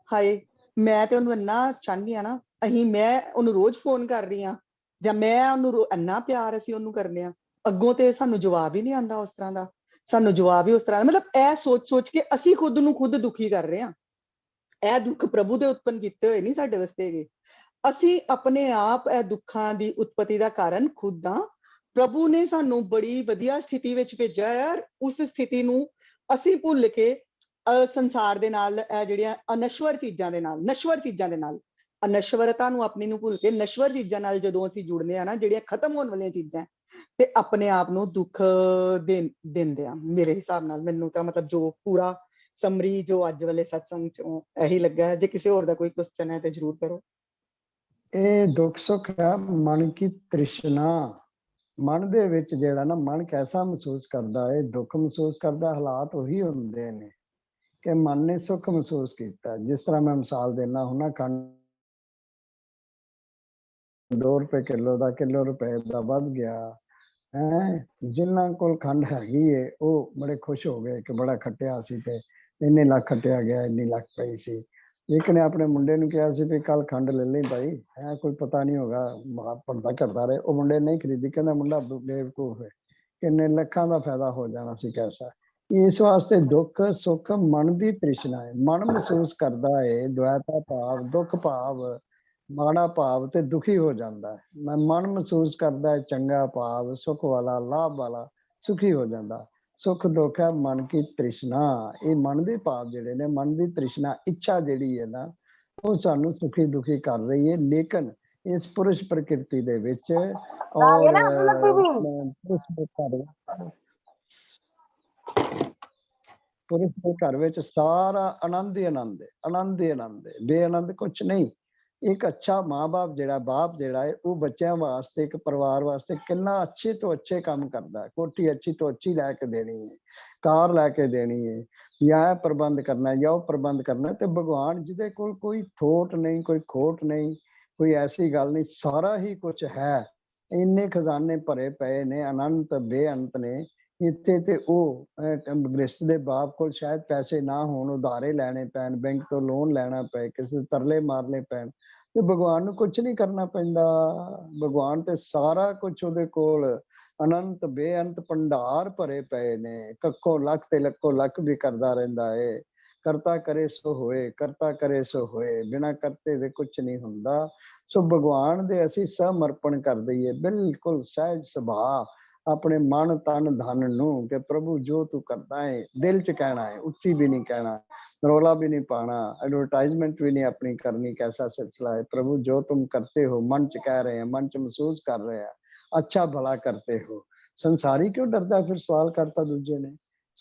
Speaker 3: ਹਾਏ ਮੈਂ ਤੇ ਉਹਨੂੰ ਇੰਨਾ ਚਾਹੁੰਦੀ ਆ ਨਾ, ਮੈਂ ਉਹਨੂੰ ਰੋਜ਼ ਫੋਨ ਕਰ ਰਹੀ ਹਾਂ, ਜਾਂ ਮੈਂ ਉਹਨੂੰ ਇੰਨਾ ਪਿਆਰ ਅਸੀਂ ਉਹਨੂੰ ਕਰਨੇ ਆ, ਅੱਗੋਂ ਤੇ ਸਾਨੂੰ ਜਵਾਬ ਹੀ ਨਹੀਂ ਆਉਂਦਾ ਉਸ ਤਰ੍ਹਾਂ ਦਾ, ਸਾਨੂੰ ਜਵਾਬ ਹੀ ਉਸ ਤਰ੍ਹਾਂ ਦਾ। ਮਤਲਬ ਇਹ ਸੋਚ ਸੋਚ ਕੇ ਅਸੀਂ ਖੁਦ ਨੂੰ ਖੁਦ ਦੁਖੀ ਕਰ ਰਹੇ ਹਾਂ। ਇਹ ਦੁੱਖ ਪ੍ਰਭੂ ਦੇ ਉਤਪੰਨ ਕੀਤੇ ਹੋਏ ਨਹੀਂ ਸਾਡੇ ਵਾਸਤੇ ਹੈਗੇ, ਅਸੀਂ ਆਪਣੇ ਆਪ ਇਹ ਦੁੱਖਾਂ ਦੀ ਉਤਪਤੀ ਦਾ ਕਾਰਨ ਖੁਦ ਹਾਂ। ਪ੍ਰਭੂ ਨੇ ਸਾਨੂੰ ਬੜੀ ਵਧੀਆ ਸਥਿਤੀ ਵਿੱਚ ਭੇਜਿਆ ਹੈ, ਉਸ ਸਥਿਤੀ ਨੂੰ ਅਸੀਂ ਭੁੱਲ ਕੇ ਸੰਸਾਰ ਦੇ ਨਾਲ, ਇਹ ਜਿਹੜੀਆਂ ਅਨਸ਼ਵਰ ਚੀਜ਼ਾਂ ਦੇ ਨਾਲ, ਨਸ਼ਵਰ ਚੀਜ਼ਾਂ ਦੇ ਨਾਲ, ਅਨਸ਼ਵਰਤਾ ਨੂੰ ਆਪਣੀ ਨੂੰ ਭੁੱਲ ਕੇ ਨਸ਼ਵਰ ਚੀਜ਼ਾਂ ਨਾਲ ਜਦੋਂ ਅਸੀਂ ਜੁੜਨੇ ਆ ਨਾ, ਜਿਹੜੀਆਂ ਖਤਮ ਹੋਣ ਵਾਲੀਆਂ ਚੀਜ਼ਾਂ, ਤੇ ਆਪਣੇ ਆਪ ਨੂੰ ਦੁੱਖ ਦਿੰਦੇ ਆ। ਮੇਰੇ ਹਿਸਾਬ ਨਾਲ ਮੈਨੂੰ ਤਾਂ ਮਤਲਬ ਜੋ ਪੂਰਾ ਸਮਰੀ ਜੋ ਅੱਜ ਵਾਲੇ ਸਤਸੰਗ ਚੋਂ ਇਹੀ ਲੱਗਾ। ਜੇ ਕਿਸੇ ਹੋਰ ਦਾ ਕੋਈ ਕੁਐਸਚਨ ਹੈ ਤੇ ਜਰੂਰ ਕਰੋ।
Speaker 2: ਇਹ ਦੁੱਖ ਸੁੱਖ ਹੈ ਮਨ ਕੀ ਤ੍ਰਿਸ਼ਨਾ। ਮਨ ਦੇ ਵਿੱਚ ਜਿਹੜਾ ਨਾ, ਮਨ ਕੈਸਾ ਮਹਿਸੂਸ ਕਰਦਾ ਹੈ, ਦੁੱਖ ਮਹਿਸੂਸ ਕਰਦਾ, ਹਾਲਾਤ ਉਹੀ ਹੁੰਦੇ ਨੇ ਕਿ ਮਨ ਨੇ ਸੁੱਖ ਮਹਿਸੂਸ ਕੀਤਾ। ਜਿਸ ਤਰ੍ਹਾਂ ਮੈਂ ਮਿਸਾਲ ਦੇਣਾ ਹੁੰਦਾ, ਖੰਡ 2 ਰੁਪਏ ਕਿਲੋ ਦਾ, ਕਿਲੋ ਰੁਪਏ ਦਾ ਵੱਧ ਗਿਆ ਹੈ। ਜਿਨ੍ਹਾਂ ਕੋਲ ਖੰਡ ਹੈਗੀ ਏ ਉਹ ਬੜੇ ਖੁਸ਼ ਹੋ ਗਏ ਕਿ ਬੜਾ ਖੱਟਿਆ ਸੀ ਤੇ ਇੰਨੇ ਲੱਖ ਖੱਟਿਆ ਗਿਆ, ਇੰਨੀ ਲੱਖ ਪਈ ਸੀ। ਇੱਕ ਨੇ ਆਪਣੇ ਮੁੰਡੇ ਨੂੰ ਕਿਹਾ ਸੀ ਵੀ ਕੱਲ ਖੰਡ ਲੈ ਲਈ ਭਾਈ, ਹੈ ਕੋਈ ਪਤਾ ਨਹੀਂ ਹੋਗਾ, ਪੜਦਾ ਕਰਦਾ ਰਹੇ। ਉਹ ਮੁੰਡੇ ਨਹੀਂ ਖਰੀਦੀ, ਕਹਿੰਦਾ ਮੁੰਡਾ ਬੇਵਕੂਫ ਹੈ, ਕਿੰਨੇ ਲੱਖਾਂ ਦਾ ਫਾਇਦਾ ਹੋ ਜਾਣਾ ਸੀ ਕੈਸਾ। ਇਸ ਵਾਸਤੇ ਦੁੱਖ ਸੁੱਖ ਮਨ ਦੀ ਤ੍ਰਿਸ਼ਨਾ ਹੈ। ਮਨ ਮਹਿਸੂਸ ਕਰਦਾ ਹੈ ਦੁਆਇਤਾ ਭਾਵ, ਦੁੱਖ ਭਾਵ, ਮਾੜਾ ਭਾਵ ਤੇ ਦੁਖੀ ਹੋ ਜਾਂਦਾ ਹੈ। ਮੈਂ ਮਨ ਮਹਿਸੂਸ ਕਰਦਾ ਹੈ ਚੰਗਾ ਭਾਵ, ਸੁੱਖ ਵਾਲਾ, ਲਾਭ ਵਾਲਾ, ਸੁਖੀ ਹੋ ਜਾਂਦਾ। ਸੁੱਖ ਦੁੱਖ ਹੈ ਮਨ ਕੀ ਤ੍ਰਿਸ਼ਨਾ। ਇਹ ਮਨ ਦੇ ਭਾਵ ਜਿਹੜੇ ਨੇ, ਮਨ ਦੀ ਤ੍ਰਿਸ਼ਨਾ, ਇੱਛਾ ਜਿਹੜੀ ਹੈ ਨਾ, ਉਹ ਸਾਨੂੰ ਸੁਖੀ ਦੁਖੀ ਕਰ ਰਹੀ ਹੈ। ਲੇਕਿਨ ਇਸ ਪੁਰਸ਼ ਪ੍ਰਕਿਰਤੀ ਦੇ ਵਿੱਚ ਔਰ ਪੁਰਸ਼ ਦੇ ਘਰ ਵਿੱਚ ਸਾਰਾ ਆਨੰਦ ਹੀ ਆਨੰਦ ਹੈ, ਆਨੰਦ ਹੀ ਆਨੰਦ ਹੈ, ਬੇਆਨੰਦ ਕੁਛ ਨਹੀਂ। ਇੱਕ ਅੱਛਾ ਮਾਂ-ਬਾਪ ਜਿਹੜਾ, ਬਾਪ ਜਿਹੜਾ ਹੈ, ਉਹ ਬੱਚਿਆਂ ਵਾਸਤੇ, ਇੱਕ ਪਰਿਵਾਰ ਵਾਸਤੇ ਕਿੰਨਾ ਅੱਛੇ ਤੋਂ ਅੱਛੇ ਕੰਮ ਕਰਦਾ ਹੈ। ਕੋਠੀ ਅੱਛੀ ਤੋਂ ਅੱਛੀ ਲੈ ਕੇ ਦੇਣੀ ਹੈ, ਕਾਰ ਲੈ ਕੇ ਦੇਣੀ ਹੈ, ਜਾਂ ਇਹ ਪ੍ਰਬੰਧ ਕਰਨਾ ਜਾਂ ਉਹ ਪ੍ਰਬੰਧ ਕਰਨਾ। ਤੇ ਭਗਵਾਨ ਜਿਹਦੇ ਕੋਲ ਕੋਈ ਥੋਟ ਨਹੀਂ, ਕੋਈ ਖੋਟ ਨਹੀਂ, ਕੋਈ ਐਸੀ ਗੱਲ ਨਹੀਂ, ਸਾਰਾ ਹੀ ਕੁਛ ਹੈ, ਇੰਨੇ ਖਜ਼ਾਨੇ ਭਰੇ ਪਏ ਨੇ, ਅਨੰਤ ਬੇਅੰਤ ਨੇ। ਇੱਥੇ ਤੇ ਉਹ ਗ੍ਰਸਥ ਦੇ ਬਾਪ ਕੋਲ ਸ਼ਾਇਦ ਪੈਸੇ ਨਾ ਹੋਣ, ਉਧਾਰੇ ਲੈਣੇ ਪੈਣ, ਬੈਂਕ ਤੋਂ ਲੋਨ ਲੈਣਾ ਪਏ, ਕਿਸੇ ਦੇ ਤਰਲੇ ਮਾਰਨੇ ਪੈਣ, ਤੇ ਭਗਵਾਨ ਨੂੰ ਕੁਛ ਨਹੀਂ ਕਰਨਾ ਪੈਂਦਾ। ਭਗਵਾਨ ਤੇ ਸਾਰਾ ਕੁਛ ਉਹਦੇ ਕੋਲ ਅਨੰਤ ਬੇਅੰਤ ਭੰਡਾਰ ਭਰੇ ਪਏ ਨੇ। ਕੱਖੋਂ ਲੱਖ ਤੇ ਲੱਖੋਂ ਲੱਖ ਵੀ ਕਰਦਾ ਰਹਿੰਦਾ ਏ। ਕਰਤਾ ਕਰੇ ਸੋ ਹੋਏ, ਕਰਤਾ ਕਰੇ ਸੋ ਹੋਏ, ਬਿਨਾਂ ਕਰਤੇ ਦੇ ਕੁਛ ਨਹੀਂ ਹੁੰਦਾ। ਸੋ ਭਗਵਾਨ ਦੇ ਅਸੀਂ ਸਮਰਪਣ ਕਰ ਦਈਏ ਬਿਲਕੁਲ ਸਹਿਜ ਸੁਭਾਅ, ਆਪਣੇ ਮਨ ਤਨ ਧਨ ਨੂੰ, ਕਿ ਪ੍ਰਭੂ ਜੋ ਤੂੰ ਕਰਦਾ ਹੈ ਦਿਲ ਚ ਕਹਿਣਾ ਹੈ, ਉੱਚੀ ਵੀ ਨਹੀਂ ਕਹਿਣਾ, ਰੌਲਾ भी नहीं पाना, एडवर्टाइजमेंट भी नहीं अपनी करनी, कैसा सिलसिला है। प्रभु जो तुम करते हो, मन च कह रहे हैं, मन च महसूस कर रहे हैं, अच्छा भला करते हो। संसारी क्यों डरता है फिर? सवाल करता दूजे ने,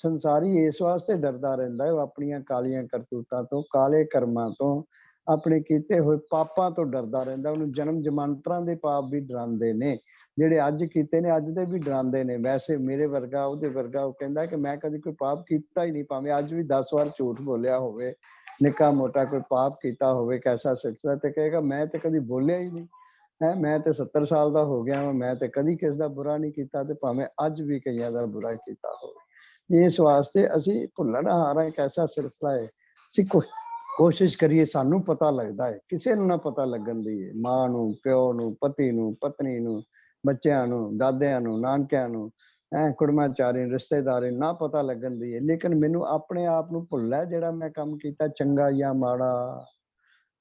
Speaker 2: ਸੰਸਾਰੀ ਇਸ ਵਾਸਤੇ ਡਰਦਾ ਰਹਿੰਦਾ ਹੈ, ਉਹ ਆਪਣੀਆਂ ਕਾਲੀਆਂ ਕਰਤੂਤਾਂ ਤੋਂ, ਕਾਲੇ ਕਰਮਾਂ ਤੋਂ, ਆਪਣੇ ਕੀਤੇ ਹੋਏ ਪਾਪਾਂ ਤੋਂ ਡਰਦਾ ਰਹਿੰਦਾ। ਉਹਨੂੰ ਜਨਮ ਜਮਾਂਤਰਾਂ ਦੇ ਪਾਪ ਵੀ ਡਰਾਉਂਦੇ ਨੇ, ਜਿਹੜੇ ਅੱਜ ਕੀਤੇ ਨੇ ਅੱਜ ਦੇ ਵੀ ਡਰਾਉਂਦੇ ਨੇ। ਵੈਸੇ ਮੇਰੇ ਵਰਗਾ ਉਹਦੇ ਵਰਗਾ ਉਹ ਕਹਿੰਦਾ ਕਿ ਮੈਂ ਕਦੀ ਕੋਈ ਪਾਪ ਕੀਤਾ ਹੀ ਨਹੀਂ, ਭਾਵੇਂ ਅੱਜ ਵੀ 10 ਵਾਰ ਝੂਠ ਬੋਲਿਆ ਹੋਵੇ, ਨਿੱਕਾ ਮੋਟਾ ਕੋਈ ਪਾਪ ਕੀਤਾ ਹੋਵੇ ਕੈਸਾ ਸਿਲਸਿਲਾ, ਤੇ ਕਹੇਗਾ ਮੈਂ ਤੇ ਕਦੀ ਬੋਲਿਆ ਹੀ ਨਹੀਂ ਹੈ, ਮੈਂ ਤੇ 70 ਸਾਲ ਦਾ ਹੋ ਗਿਆ, ਮੈਂ ਤੇ ਕਦੀ ਕਿਸ ਦਾ ਬੁਰਾ ਨਹੀਂ ਕੀਤਾ, ਤੇ ਭਾਵੇਂ ਅੱਜ ਵੀ ਕਈਆਂ ਦਾ ਬੁਰਾ ਕੀਤਾ ਹੋਵੇ। ਇਸ ਵਾਸਤੇ ਅਸੀਂ ਭੁੱਲਣ ਹਾਰਾ ਇੱਕ ਐਸਾ ਸਿਲਸਿਲਾ ਹੈ, ਅਸੀਂ ਕੋਸ਼ਿਸ਼ ਕਰੀਏ, ਸਾਨੂੰ ਪਤਾ ਲੱਗਦਾ ਹੈ, ਕਿਸੇ ਨੂੰ ਨਾ ਪਤਾ ਲੱਗਣ ਦੀ ਹੈ, ਮਾਂ ਨੂੰ, ਪਿਓ ਨੂੰ, ਪਤੀ ਨੂੰ, ਪਤਨੀ ਨੂੰ, ਬੱਚਿਆਂ ਨੂੰ, ਦਾਦਿਆਂ ਨੂੰ, ਨਾਨਕਿਆਂ ਨੂੰ, ਕੁੜਮਾਚਾਰੀ ਰਿਸ਼ਤੇਦਾਰੀ ਨਾ ਪਤਾ ਲੱਗਣ ਦੀ ਹੈ। ਲੇਕਿਨ ਮੈਨੂੰ ਆਪਣੇ ਆਪ ਨੂੰ ਭੁੱਲਣਾ ਜਿਹੜਾ ਮੈਂ ਕੰਮ ਕੀਤਾ ਚੰਗਾ ਜਾਂ ਮਾੜਾ,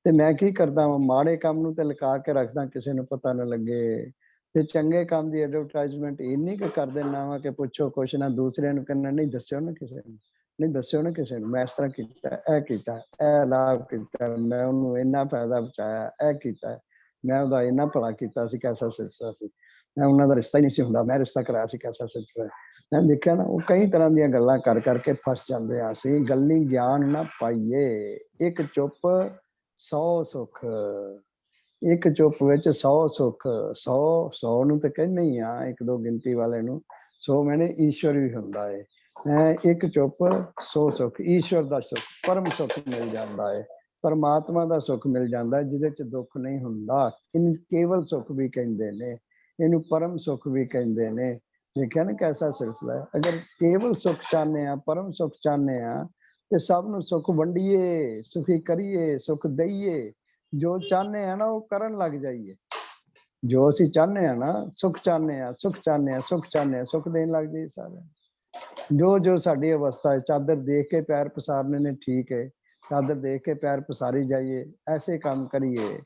Speaker 2: ਤੇ ਮੈਂ ਕੀ ਕਰਦਾ ਵਾਂ, ਮਾੜੇ ਕੰਮ ਨੂੰ ਤੇ ਲੁਕਾ ਕੇ ਰੱਖਦਾ, ਕਿਸੇ ਨੂੰ ਪਤਾ ਨਾ ਲੱਗੇ, ਤੇ ਚੰਗੇ ਕੰਮ ਦੀ ਐਡਵਰਟਾਈਜ਼ਮੈਂਟ ਇੰਨੀ ਕੁ ਕਰ ਦਿੰਦਾ ਵਾ ਕਿ ਪੁੱਛੋ ਕੁਛ ਨਾ। ਦੂਸਰਿਆਂ ਨੂੰ ਕਹਿੰਦਾ ਨਹੀਂ ਦੱਸਿਓ ਨਾ ਕਿਸੇ ਨੂੰ, ਨਹੀਂ ਦੱਸਿਓ ਨਾ ਕਿਸੇ ਨੂੰ, ਮੈਂ ਇਸ ਤਰ੍ਹਾਂ ਕੀਤਾ, ਇਹ ਕੀਤਾ, ਇਹ ਲਾਭ ਕੀਤਾ, ਮੈਂ ਉਹਨੂੰ ਇੰਨਾ ਫਾਇਦਾ ਪਹੁੰਚਾਇਆ, ਇਹ ਕੀਤਾ, ਮੈਂ ਉਹਦਾ ਇੰਨਾ ਭਲਾ ਕੀਤਾ ਸੀ, ਕੈਸਾ ਸਿਲਸਿਲਾ ਸੀ, ਮੈਂ ਉਹਨਾਂ ਦਾ ਰਿਸ਼ਤਾ ਹੀ ਨਹੀਂ ਸੀ ਹੁੰਦਾ, ਮੈਂ ਰਿਸ਼ਤਾ ਕਰਾਇਆ ਸੀ, ਕੈਸਾ ਸਿਲਸਿਲਾ। ਮੈਂ ਦੇਖਿਆ ਨਾ, ਉਹ ਕਈ ਤਰ੍ਹਾਂ ਦੀਆਂ ਗੱਲਾਂ ਕਰ ਕਰਕੇ ਫਸ ਜਾਂਦੇ ਆ। ਅਸੀਂ ਗੱਲੀ ਗਿਆਨ ਨਾ ਪਾਈਏ, ਇੱਕ ਚੁੱਪ 100 ਸੁੱਖ, ਇੱਕ ਚੁੱਪ ਵਿੱਚ 100 ਸੁੱਖ। 100 ਨੂੰ ਤੇ ਕਹਿੰਦੇ ਹੀ ਆ, ਇੱਕ ਦੋ ਗਿਣਤੀ ਵਾਲੇ ਨੂੰ 100 ਮੈਨੇ ਈਸ਼ਵਰ ਵੀ ਹੁੰਦਾ ਹੈ। ਇੱਕ ਚੁੱਪ 100 ਸੁੱਖ, ਈਸ਼ਵਰ ਦਾ ਸੁੱਖ, ਪਰਮ ਸੁੱਖ ਮਿਲ ਜਾਂਦਾ ਹੈ, ਪਰਮਾਤਮਾ ਦਾ ਸੁੱਖ ਮਿਲ ਜਾਂਦਾ, ਜਿਹਦੇ ਚ ਦੁੱਖ ਨਹੀਂ ਹੁੰਦਾ। ਇਹਨੂੰ ਕੇਵਲ ਸੁੱਖ ਵੀ ਕਹਿੰਦੇ ਨੇ, ਇਹਨੂੰ ਪਰਮ ਸੁੱਖ ਵੀ ਕਹਿੰਦੇ ਨੇ। ਦੇਖਿਆ ਨਾ ਕੈਸਾ ਸਿਲਸਿਲਾ ਹੈ। ਅਗਰ ਕੇਵਲ ਸੁੱਖ ਚਾਹੁੰਦੇ ਆ, ਪਰਮ ਸੁੱਖ ਚਾਹੁੰਦੇ ਆ, ਤੇ ਸਭ ਨੂੰ ਸੁੱਖ ਵੰਡੀਏ, ਸੁਖੀ ਕਰੀਏ, ਸੁੱਖ ਦਈਏ। ਜੋ ਚਾਹੁੰਦੇ ਆ ਨਾ ਉਹ ਕਰਨ ਲੱਗ ਜਾਈਏ। ਜੋ ਅਸੀਂ ਚਾਹੁੰਦੇ ਆ ਨਾ, ਸੁੱਖ ਚਾਹੁੰਦੇ ਆ, ਸੁੱਖ ਚਾਹੁੰਦੇ ਆ, ਸੁੱਖ ਚਾਹੁੰਦੇ ਆ, ਸੁੱਖ ਦੇਣ ਲੱਗ ਜਾਈਏ ਸਾਰੇ। ਜੋ ਜੋ ਸਾਡੀ ਅਵਸਥਾ ਹੈ, ਚਾਦਰ ਦੇਖ ਕੇ ਪੈਰ ਪਸਾਰਨੇ ਨੇ, ਠੀਕ ਹੈ, ਚਾਦਰ ਦੇਖ ਕੇ ਪੈਰ ਪਸਾਰੀ ਜਾਈਏ, ਐਸੇ ਕੰਮ ਕਰੀਏ,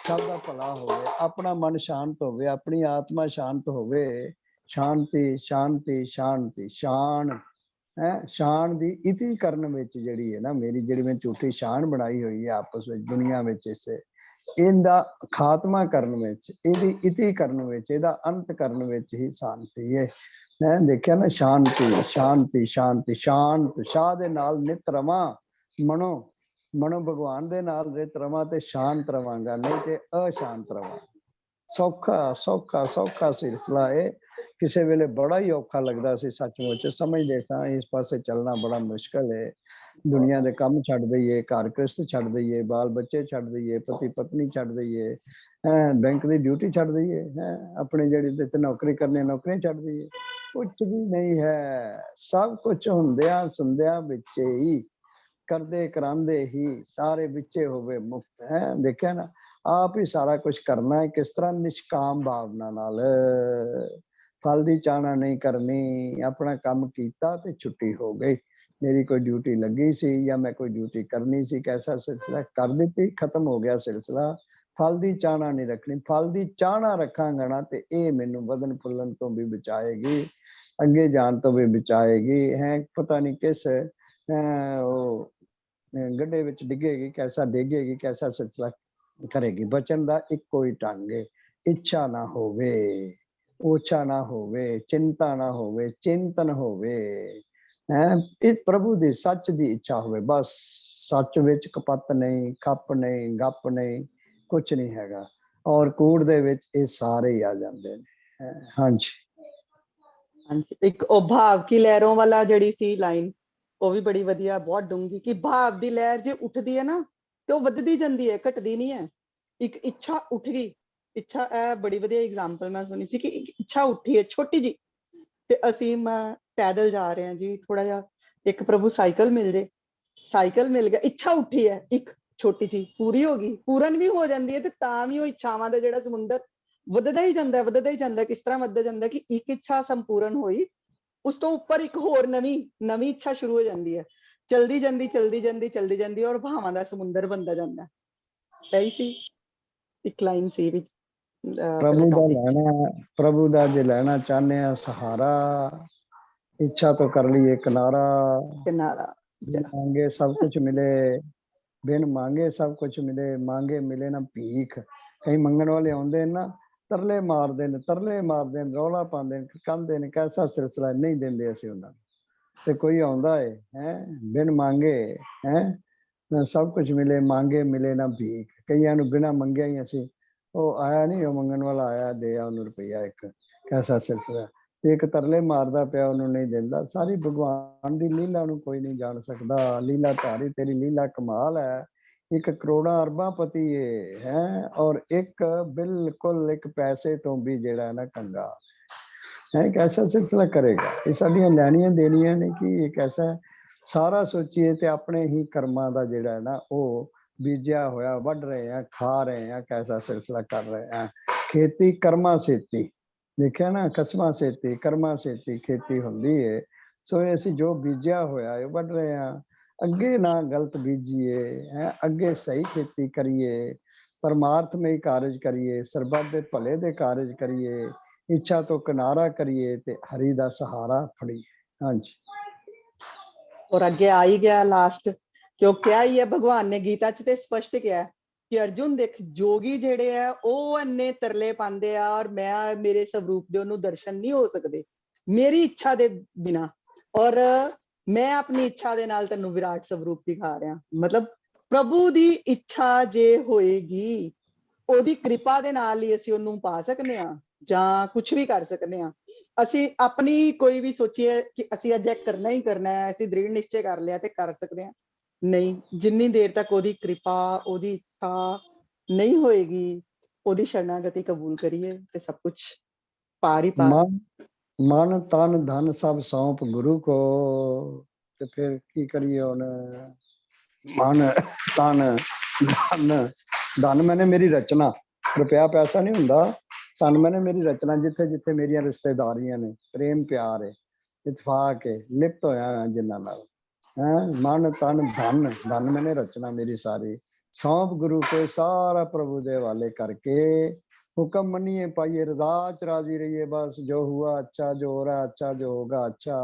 Speaker 2: ਸਭ ਦਾ ਭਲਾ ਹੋਵੇ, ਆਪਣਾ ਮਨ ਸ਼ਾਂਤ ਹੋਵੇ, ਆਪਣੀ ਆਤਮਾ ਸ਼ਾਂਤ ਹੋਵੇ। ਸ਼ਾਂਤੀ ਸ਼ਾਂਤੀ ਸ਼ਾਂਤੀ, ਸ਼ਾਨ ਹੈ, ਸ਼ਾਨ ਦੀ ਇਤੀ ਕਰਨ ਵਿੱਚ ਜਿਹੜੀ ਹੈ ਨਾ, ਮੇਰੀ ਜਿਹੜੀ ਮੈਂ ਝੂਠੀ ਸ਼ਾਨ ਬਣਾਈ ਹੋਈ ਹੈ ਆਪਸ ਵਿੱਚ ਦੁਨੀਆ ਵਿੱਚ, ਇਸੇ ਇਹਦਾ ਖਾਤਮਾ ਕਰਨ ਵਿੱਚ, ਇਹਦੀ ਇਤੀ ਕਰਨ ਵਿੱਚ, ਇਹਦਾ ਅੰਤ ਕਰਨ ਵਿੱਚ ਹੀ ਸ਼ਾਂਤੀ ਹੈ। ਮੈਂ ਦੇਖਿਆ ਨਾ, ਸ਼ਾਂਤੀ ਸ਼ਾਂਤੀ ਸ਼ਾਂਤੀ, ਸ਼ਾਂਤ, ਸ਼ਾਹ ਦੇ ਨਾਲ ਨਿਤ ਰਵਾਂ, ਮਨੋ ਭਗਵਾਨ ਦੇ ਨਾਲ ਨਿਤ ਰਵਾਂ ਤੇ ਸ਼ਾਂਤ ਰਵਾਂਗਾ, ਨਹੀਂ ਤੇ ਅਸ਼ਾਂਤ ਰਵਾਂ। ਸੌਖਾ ਸੌਖਾ ਸੌਖਾ ਸਿਲਸਿਲਾ ਹੈ। ਕਿਸੇ ਵੇਲੇ ਬੜਾ ਹੀ ਔਖਾ ਲੱਗਦਾ ਸੀ, ਸੱਚਮੁੱਚ ਸਮਝਦੇ ਸਾਂ ਇਸ ਪਾਸੇ ਚੱਲਣਾ ਬੜਾ ਮੁਸ਼ਕਲ ਹੈ। ਦੁਨੀਆ ਦੇ ਕੰਮ ਛੱਡ ਦਈਏ, ਘਰ ਗ੍ਰਸਤ ਛੱਡ ਦਈਏ, ਬਾਲ ਬੱਚੇ ਛੱਡ ਦਈਏ, ਪਤੀ ਪਤਨੀ ਛੱਡ ਦਈਏ, ਬੈਂਕ ਦੀ ਡਿਊਟੀ ਛੱਡ ਦਈਏ, ਆਪਣੇ ਜਿਹੜੀ ਤੇ ਨੌਕਰੀ ਕਰਨੀ ਨੌਕਰੀ ਛੱਡ ਦਈਏ, ਕੁਛ ਵੀ ਨਹੀਂ ਹੈ। ਸਭ ਕੁਛ ਹੁੰਦਿਆਂ ਸੁਣਦਿਆਂ ਵਿੱਚੇ ਹੀ, ਕਰਦੇ ਕਰਾਂਦੇ ਹੀ, ਸਾਰੇ ਵਿੱਚੇ ਹੋਵੇ ਮੁਕਤ ਹੈ। ਦੇਖਿਆ ਨਾ, ਆਪ ਹੀ ਸਾਰਾ ਕੁਝ ਕਰਨਾ ਹੈ। ਕਿਸ ਤਰ੍ਹਾਂ? ਨਿਸ਼ਕਾਮ ਭਾਵਨਾ ਨਾਲ, ਫਲ ਦੀ ਚਾਹਨਾ ਨਹੀਂ ਕਰਨੀ। ਆਪਣਾ ਕੰਮ ਕੀਤਾ ਤੇ ਛੁੱਟੀ ਹੋ ਗਈ। ਮੇਰੀ ਕੋਈ ਡਿਊਟੀ ਲੱਗੀ ਸੀ ਜਾਂ ਮੈਂ ਕੋਈ ਡਿਊਟੀ ਕਰਨੀ ਸੀ, ਕੈਸਾ ਸਿਲਸਿਲਾ, ਕਰ ਦਿੱਤੀ, ਖਤਮ ਹੋ ਗਿਆ ਸਿਲਸਿਲਾ। ਫਲ ਦੀ ਚਾਹਨਾ ਨਹੀਂ ਰੱਖਣੀ। ਫਲ ਦੀ ਚਾਹਨਾ ਰੱਖਾਂਗਾ ਨਾ ਤੇ ਇਹ ਮੈਨੂੰ ਵਧਣ ਫੁੱਲਣ ਤੋਂ ਵੀ ਬਚਾਏਗੀ, ਅੱਗੇ ਜਾਣ ਤੋਂ ਵੀ ਬਚਾਏਗੀ। ਹੈ ਪਤਾ ਨਹੀਂ ਕਿਸ ਉਹ ਗੱਡੇ ਵਿੱਚ ਡਿੱਗੇਗੀ, ਕੈਸਾ ਡਿੱਗੇਗੀ, ਕੈਸਾ ਸਿਲਸਿਲਾ ਕਰੇਗੀ। ਬਚਨ ਦਾ ਇੱਕੋ ਹੀ ਢੰਗ ਹੈ, ਇੱਛਾ ਨਾ ਹੋਵੇ, ਓਛਾ ਨਾ ਹੋਵੇ, ਚਿੰਤਾ ਨਾ ਹੋਵੇ, ਚਿੰਤਨ ਹੋਵੇ, ਇਹ ਪ੍ਰਭੂ ਦੀ ਸੱਚ ਦੀ ਇੱਛਾ ਹੋਵੇ। ਬਸ ਸੱਚ ਵਿੱਚ ਕਪੱਤ ਨਹੀਂ, ਖੱਪ ਨਹੀਂ, ਗੱਪ ਨਹੀਂ, ਕੁਛ ਨਹੀਂ ਹੈਗਾ। ਔਰ ਕੂੜ ਦੇ ਵਿੱਚ ਇਹ ਸਾਰੇ ਹੀ ਆ ਜਾਂਦੇ ਨੇ। ਹਾਂਜੀ
Speaker 3: ਹਾਂਜੀ, ਇੱਕ ਉਹ ਭਾਵ ਕੀ ਲਹਿਰੋਂ ਵਾਲਾ ਜਿਹੜੀ ਸੀ ਲਾਈਨ, ਉਹ ਵੀ ਬੜੀ ਵਧੀਆ, ਬਹੁਤ ਡੂੰਗੀ, ਕਿ ਭਾਵ ਦੀ ਲਹਿਰ ਜੇ ਉੱਠਦੀ ਹੈ ਨਾ ਤੇ ਉਹ ਵੱਧਦੀ ਜਾਂਦੀ ਹੈ, ਘਟਦੀ ਨਹੀਂ ਹੈ। ਇੱਕ ਇੱਛਾ ਉੱਠ ਗਈ, ਇੱਛਾ, ਇਹ ਬੜੀ ਵਧੀਆ ਐਗਜ਼ਾਮਪਲ ਮੈਂ ਸੁਣੀ ਸੀ ਕਿ ਇੱਕ ਇੱਛਾ ਉੱਠੀ ਹੈ ਛੋਟੀ ਜੀ, ਤੇ ਅਸੀਂ ਮੈਂ ਪੈਦਲ ਜਾ ਰਹੇ ਹਾਂ ਜੀ, ਥੋੜਾ ਜਿਹਾ ਇੱਕ ਪ੍ਰਭੂ ਸਾਈਕਲ ਮਿਲ ਜੇ, ਸਾਈਕਲ ਮਿਲ ਗਿਆ, ਇੱਛਾ ਉੱਠੀ ਹੈ ਇੱਕ ਛੋਟੀ ਜੀ, ਪੂਰੀ ਹੋ ਗਈ, ਪੂਰਨ ਵੀ ਹੋ ਜਾਂਦੀ ਹੈ, ਤੇ ਤਾਂ ਵੀ ਉਹ ਇੱਛਾਵਾਂ ਦਾ ਜਿਹੜਾ ਸਮੁੰਦਰ ਵੱਧਦਾ ਹੀ ਜਾਂਦਾ, ਵੱਧਦਾ ਹੀ ਜਾਂਦਾ। ਕਿਸ ਤਰ੍ਹਾਂ ਵੱਧਦਾ ਜਾਂਦਾ ਕਿ ਇੱਕ ਇੱਛਾ ਸੰਪੂਰਨ ਹੋਈ, ਉਸ ਤੋਂ ਉੱਪਰ ਇੱਕ ਹੋਰ ਨਵੀਂ ਇੱਛਾ ਸ਼ੁਰੂ ਹੋ ਜਾਂਦੀ ਹੈ, ਚਲਦੀ ਜਾਂਦੀ ਚਲਦੀ ਜਾਂਦੀ ਚਲਦੀ ਜਾਂਦੀ, ਔਰ ਭਾਵਾਂ ਦਾ ਸਮੁੰਦਰ ਬਣਦਾ ਜਾਂਦਾ। ਇਹੀ ਸੀ ਇੱਕ ਲਾਈਨ ਸੀ ਵਿੱਚ
Speaker 2: ਪ੍ਰਭੂ ਦਾ ਲੈਣਾ, ਪ੍ਰਭੂ ਦਾ ਜੇ ਲੈਣਾ ਚਾਹੁੰਦੇ ਆ ਸਹਾਰਾ, ਇੱਛਾ ਤੋਂ ਕਰ ਲਈਏ ਕਿਨਾਰਾ। ਮਾਂਗੇ ਸਭ ਕੁਝ ਮਿਲੇ, ਬਿਨ ਮੰਗੇ ਸਭ ਕੁਝ ਮਿਲੇ, ਮੰਗੇ ਮਿਲੇ ਨਾ ਭੀਖ। ਕਈ ਮੰਗਣ ਵਾਲੇ ਆਉਂਦੇ ਨੇ ਨਾ, ਤਰਲੇ ਮਾਰਦੇ ਨੇ, ਰੌਲਾ ਪਾਉਂਦੇ ਨੇ, ਕਹਿੰਦੇ ਨੇ, ਕੈਸਾ ਸਿਲਸਿਲਾ, ਨਹੀਂ ਦਿੰਦੇ ਅਸੀਂ ਉਹਨਾਂ ਨੂੰ। ਤੇ ਕੋਈ ਆਉਂਦਾ ਹੈ ਬਿਨ ਮੰਗੇ सब कुछ मिले, मांगे मिले ना भीख। कईयां नूं बिना मंगिया ही असी ਉਹ ਆਇਆ ਨਹੀਂ, ਉਹ ਮੰਗਣ ਵਾਲਾ ਆਇਆ, ਦੇ ਆ ਉਹਨੂੰ ਰੁਪਈਆ ਇੱਕ, ਕੈਸਾ ਸਿਲਸਿਲਾ। ਤੇ ਇੱਕ ਤਰਲੇ ਮਾਰਦਾ ਪਿਆ, ਉਹਨੂੰ ਨਹੀਂ ਦਿੰਦਾ। ਸਾਰੀ ਭਗਵਾਨ ਦੀ ਲੀਲਾ ਨੂੰ ਕੋਈ ਨਹੀਂ ਜਾਣ ਸਕਦਾ। ਲੀਲਾ ਧਾਰੀ ਤੇਰੀ ਲੀਲਾ ਕਮਾਲ ਹੈ। ਇੱਕ ਕਰੋੜਾਂ ਅਰਬਾਂ ਪਤੀ ਹੈ ਔਰ ਇੱਕ ਬਿਲਕੁਲ ਇੱਕ ਪੈਸੇ ਤੋਂ ਵੀ ਜਿਹੜਾ ਨਾ ਕੰਗਾ ਹੈ। ਕੈਸਾ ਸਿਲਸਿਲਾ ਕਰੇਗਾ। ਇਹ ਸਾਡੀਆਂ ਲੈਣੀਆਂ ਦੇਣੀਆਂ ਨੇ ਕਿ ਇਹ ਕੈਸਾ ਸਾਰਾ ਸੋਚੀਏ ਤੇ ਆਪਣੇ ਹੀ ਕਰਮਾਂ ਦਾ ਜਿਹੜਾ ਹੈ ਨਾ ਉਹ ਬੀਜਿਆ ਹੋਇਆ ਵੱਢ ਰਹੇ ਆ, ਖਾ ਰਹੇ ਆ, ਕੈਸਾ ਸਿਲਸਿਲਾ ਕਰ ਰਹੇ ਆ। ਖੇਤੀ ਕਰਮਾ ਸੇਤੀ, ਦੇਖਿਆ ਨਾ, ਕਸਮਾਂ ਸੇਤੀ ਕਰਮਾ ਸੇਤੀ ਖੇਤੀ ਹੁੰਦੀ ਹੈ। ਸੋ ਅਸੀਂ ਜੋ ਬੀਜਿਆ ਹੋਇਆ ਇਹ ਵੱਢ ਰਹੇ ਆ। ਅੱਗੇ ਨਾ ਗਲਤ ਬੀਜੀਏ ਹੈ, ਅੱਗੇ ਸਹੀ ਖੇਤੀ ਕਰੀਏ, ਪਰਮਾਰਥਮਈ ਕਾਰਜ ਕਰੀਏ, ਸਰਬੱਤ ਦੇ ਭਲੇ ਦੇ ਕਾਰਜ ਕਰੀਏ, ਇੱਛਾ ਤੋਂ ਕਿਨਾਰਾ ਕਰੀਏ ਤੇ ਹਰੀ ਦਾ ਸਹਾਰਾ ਫੜੀਏ। ਹਾਂਜੀ।
Speaker 3: और अगे आ ही गया लास्ट, क्यों क्या ही है, भगवान ने गीता च ते स्पष्ट किया कि अर्जुन देख जोगी जेड़े है ਉਹ ਇੰਨੇ ਤਰਲੇ ਪਾਉਂਦੇ ਆ और मैं मेरे स्वरूप ਦੇ ਉਹਨੂੰ ਦਰਸ਼ਨ ਨਹੀਂ ਹੋ ਸਕਦੇ ਮੇਰੀ ਇੱਛਾ ਦੇ ਬਿਨਾ, और मैं अपनी ਇੱਛਾ ਦੇ ਨਾਲ ਤੈਨੂੰ ਵਿਰਾਟ ਸਵਰੂਪ ਦਿਖਾ ਰਿਹਾ। ਮਤਲਬ ਪ੍ਰਭੂ ਦੀ ਇੱਛਾ ਜੇ ਹੋਏਗੀ, ਉਹਦੀ ਕਿਰਪਾ ਦੇ ਨਾਲ ਹੀ ਅਸੀਂ ਉਹਨੂੰ ਪਾ ਸਕਨੇ ਆ ਜਾਂ ਕੁਝ ਵੀ ਕਰ ਸਕਨੇ ਆ। ਅਸੀਂ ਆਪਣੀ ਕੋਈ ਵੀ ਸੋਚੀਏ ਕਿ ਅਸੀਂ ਅੱਜ ਕਰਨਾ ਹੀ ਕਰਨਾ ਹੈ, ਅਸੀਂ ਦ੍ਰਿੜ ਨਿਸ਼ਚੈ ਕਰ ਲਿਆ ਤੇ ਕਰ ਸਕਦੇ ਆ, ਨਹੀਂ। ਜਿੰਨੀ ਦੇਰ ਤੱਕ ਉਹਦੀ ਕਿਰਪਾ, ਉਹਦੀ ਇੱਛਾ ਨਹੀਂ ਹੋਏਗੀ, ਉਹਦੀ ਸ਼ਰਨਾਗਤੀ ਕਬੂਲ ਕਰੀਏ ਤੇ ਸਭ ਕੁਝ ਪਾਰ ਹੀ ਪਾਰ।
Speaker 2: ਮਨ ਤਨ ਧਨ ਸਭ ਸੌਂਪ ਗੁਰੂ ਕੋ, ਤੇ ਫਿਰ ਕੀ ਕਰੀਏ ਹੁਣ। ਮਨ ਤਨ ਧਨ, ਧਨ ਮੈਨੇ ਮੇਰੀ ਰਚਨਾ, ਰੁਪਇਆ ਪੈਸਾ ਨਹੀਂ ਹੁੰਦਾ। ਧਨ ਮੈਨੇ ਮੇਰੀ ਰਚਨਾ, ਜਿੱਥੇ ਜਿੱਥੇ ਮੇਰੀਆਂ ਰਿਸ਼ਤੇਦਾਰੀਆਂ ਨੇ, ਪ੍ਰੇਮ ਪਿਆਰ ਹੈ, ਇਤਫਾਕ ਹੈ, ਲਿਪਤ ਹੋਇਆ ਜਿਨ੍ਹਾਂ ਨਾਲ ਹੈ। ਮਨ ਤਨ ਧਨ, ਧਨ ਮੈਨੇ ਰਚਨਾ ਮੇਰੀ ਸਾਰੀ ਸੌਂਪ ਗੁਰੂ ਕੇ, ਸਾਰਾ ਪ੍ਰਭੂ ਦੇ ਹਵਾਲੇ ਕਰਕੇ ਹੁਕਮ ਮੰਨੀਏ ਪਾਈਏ, रजा च राजी रहिए। बस जो हुआ अच्छा, जो हो रहा अच्छा, जो होगा अच्छा,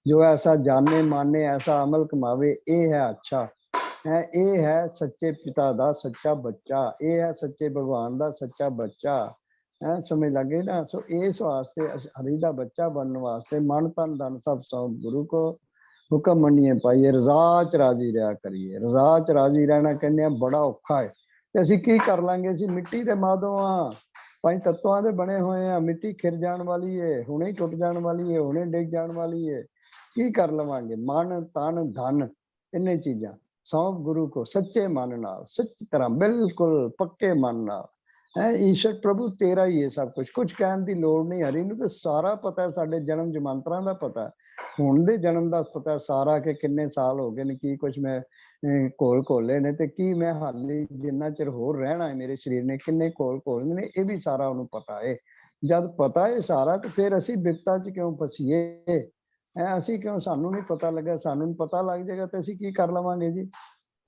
Speaker 2: जो ऐसा जाने माने ऐसा अमल कमावे, ये है अच्छा है। ये है सच्चे पिता दा सच्चा बच्चा, ये है सच्चे भगवान दा सच्चा बच्चा है। समझ लगे ना। सो इस वास्ते हरि दा बच्चा बनने वास्ते मन तन धन सब सौंप गुरु को, हुक्म मन्निए पाइए, रजा च राजी रहा करिए। रजा च राजी रहना कहने बड़ा औखा है। ਤੇ ਅਸੀਂ ਕੀ ਕਰ ਲਾਂਗੇ। ਅਸੀਂ ਮਿੱਟੀ ਦੇ ਮਾਦੋਂ ਆ, ਪੰਜ ਤੱਤਾਂ ਦੇ ਬਣੇ ਹੋਏ ਆ। ਮਿੱਟੀ ਖਿਰ ਜਾਣ ਵਾਲੀ ਏ, ਹੁਣੇ ਟੁੱਟ ਜਾਣ ਵਾਲੀ ਏ, ਹੁਣੇ ਡਿੱਗ ਜਾਣ ਵਾਲੀ ਏ। ਕੀ ਕਰ ਲਵਾਂਗੇ। ਮਨ ਤਨ ਧਨ ਇੰਨੇ ਚੀਜ਼ਾਂ ਸੌਂਪ ਗੁਰੂ ਕੋ, ਸੱਚੇ ਮਨ ਨਾਲ, ਸੱਚ ਤਰ੍ਹਾਂ ਬਿਲਕੁਲ ਪੱਕੇ ਮਨ ਨਾਲ ਹੈ। ਈਸ਼ਰ ਪ੍ਰਭੂ ਤੇਰਾ ਹੀ ਹੈ ਸਭ ਕੁਝ, ਕੁਝ ਕਹਿਣ ਦੀ ਲੋੜ ਨਹੀਂ। ਹਰੀ ਨੂੰ ਤਾਂ ਸਾਰਾ ਪਤਾ, ਸਾਡੇ ਜਨਮ ਜਮਾਂਤਰਾਂ ਦਾ ਪਤਾ, ਹੁਣ ਦੇ ਜਨਮ ਦਾ ਪਤਾ ਸਾਰਾ, ਕਿ ਕਿੰਨੇ ਸਾਲ ਹੋ ਗਏ ਨੇ, ਕੀ ਕੁਝ ਮੈਂ ਘੋਲ ਘੋਲੇ ਨੇ ਤੇ ਕੀ ਮੈਂ ਹਾਲੀ ਜਿੰਨਾ ਚਿਰ ਹੋਰ ਰਹਿਣਾ ਹੈ ਮੇਰੇ ਸਰੀਰ ਨੇ, ਕਿੰਨੇ ਘੋਲ ਘੋਲਨੇ ਨੇ, ਇਹ ਵੀ ਸਾਰਾ ਉਹਨੂੰ ਪਤਾ ਹੈ। ਜਦ ਪਤਾ ਹੈ ਸਾਰਾ, ਤੇ ਫਿਰ ਅਸੀਂ ਬਿਪਤਾ 'ਚ ਕਿਉਂ ਫਸੀਏ। ਅਸੀਂ ਕਿਉਂ, ਸਾਨੂੰ ਨਹੀਂ ਪਤਾ ਲੱਗਾ। ਸਾਨੂੰ ਪਤਾ ਲੱਗ ਜਾਏਗਾ ਤੇ ਅਸੀਂ ਕੀ ਕਰ ਲਵਾਂਗੇ ਜੀ।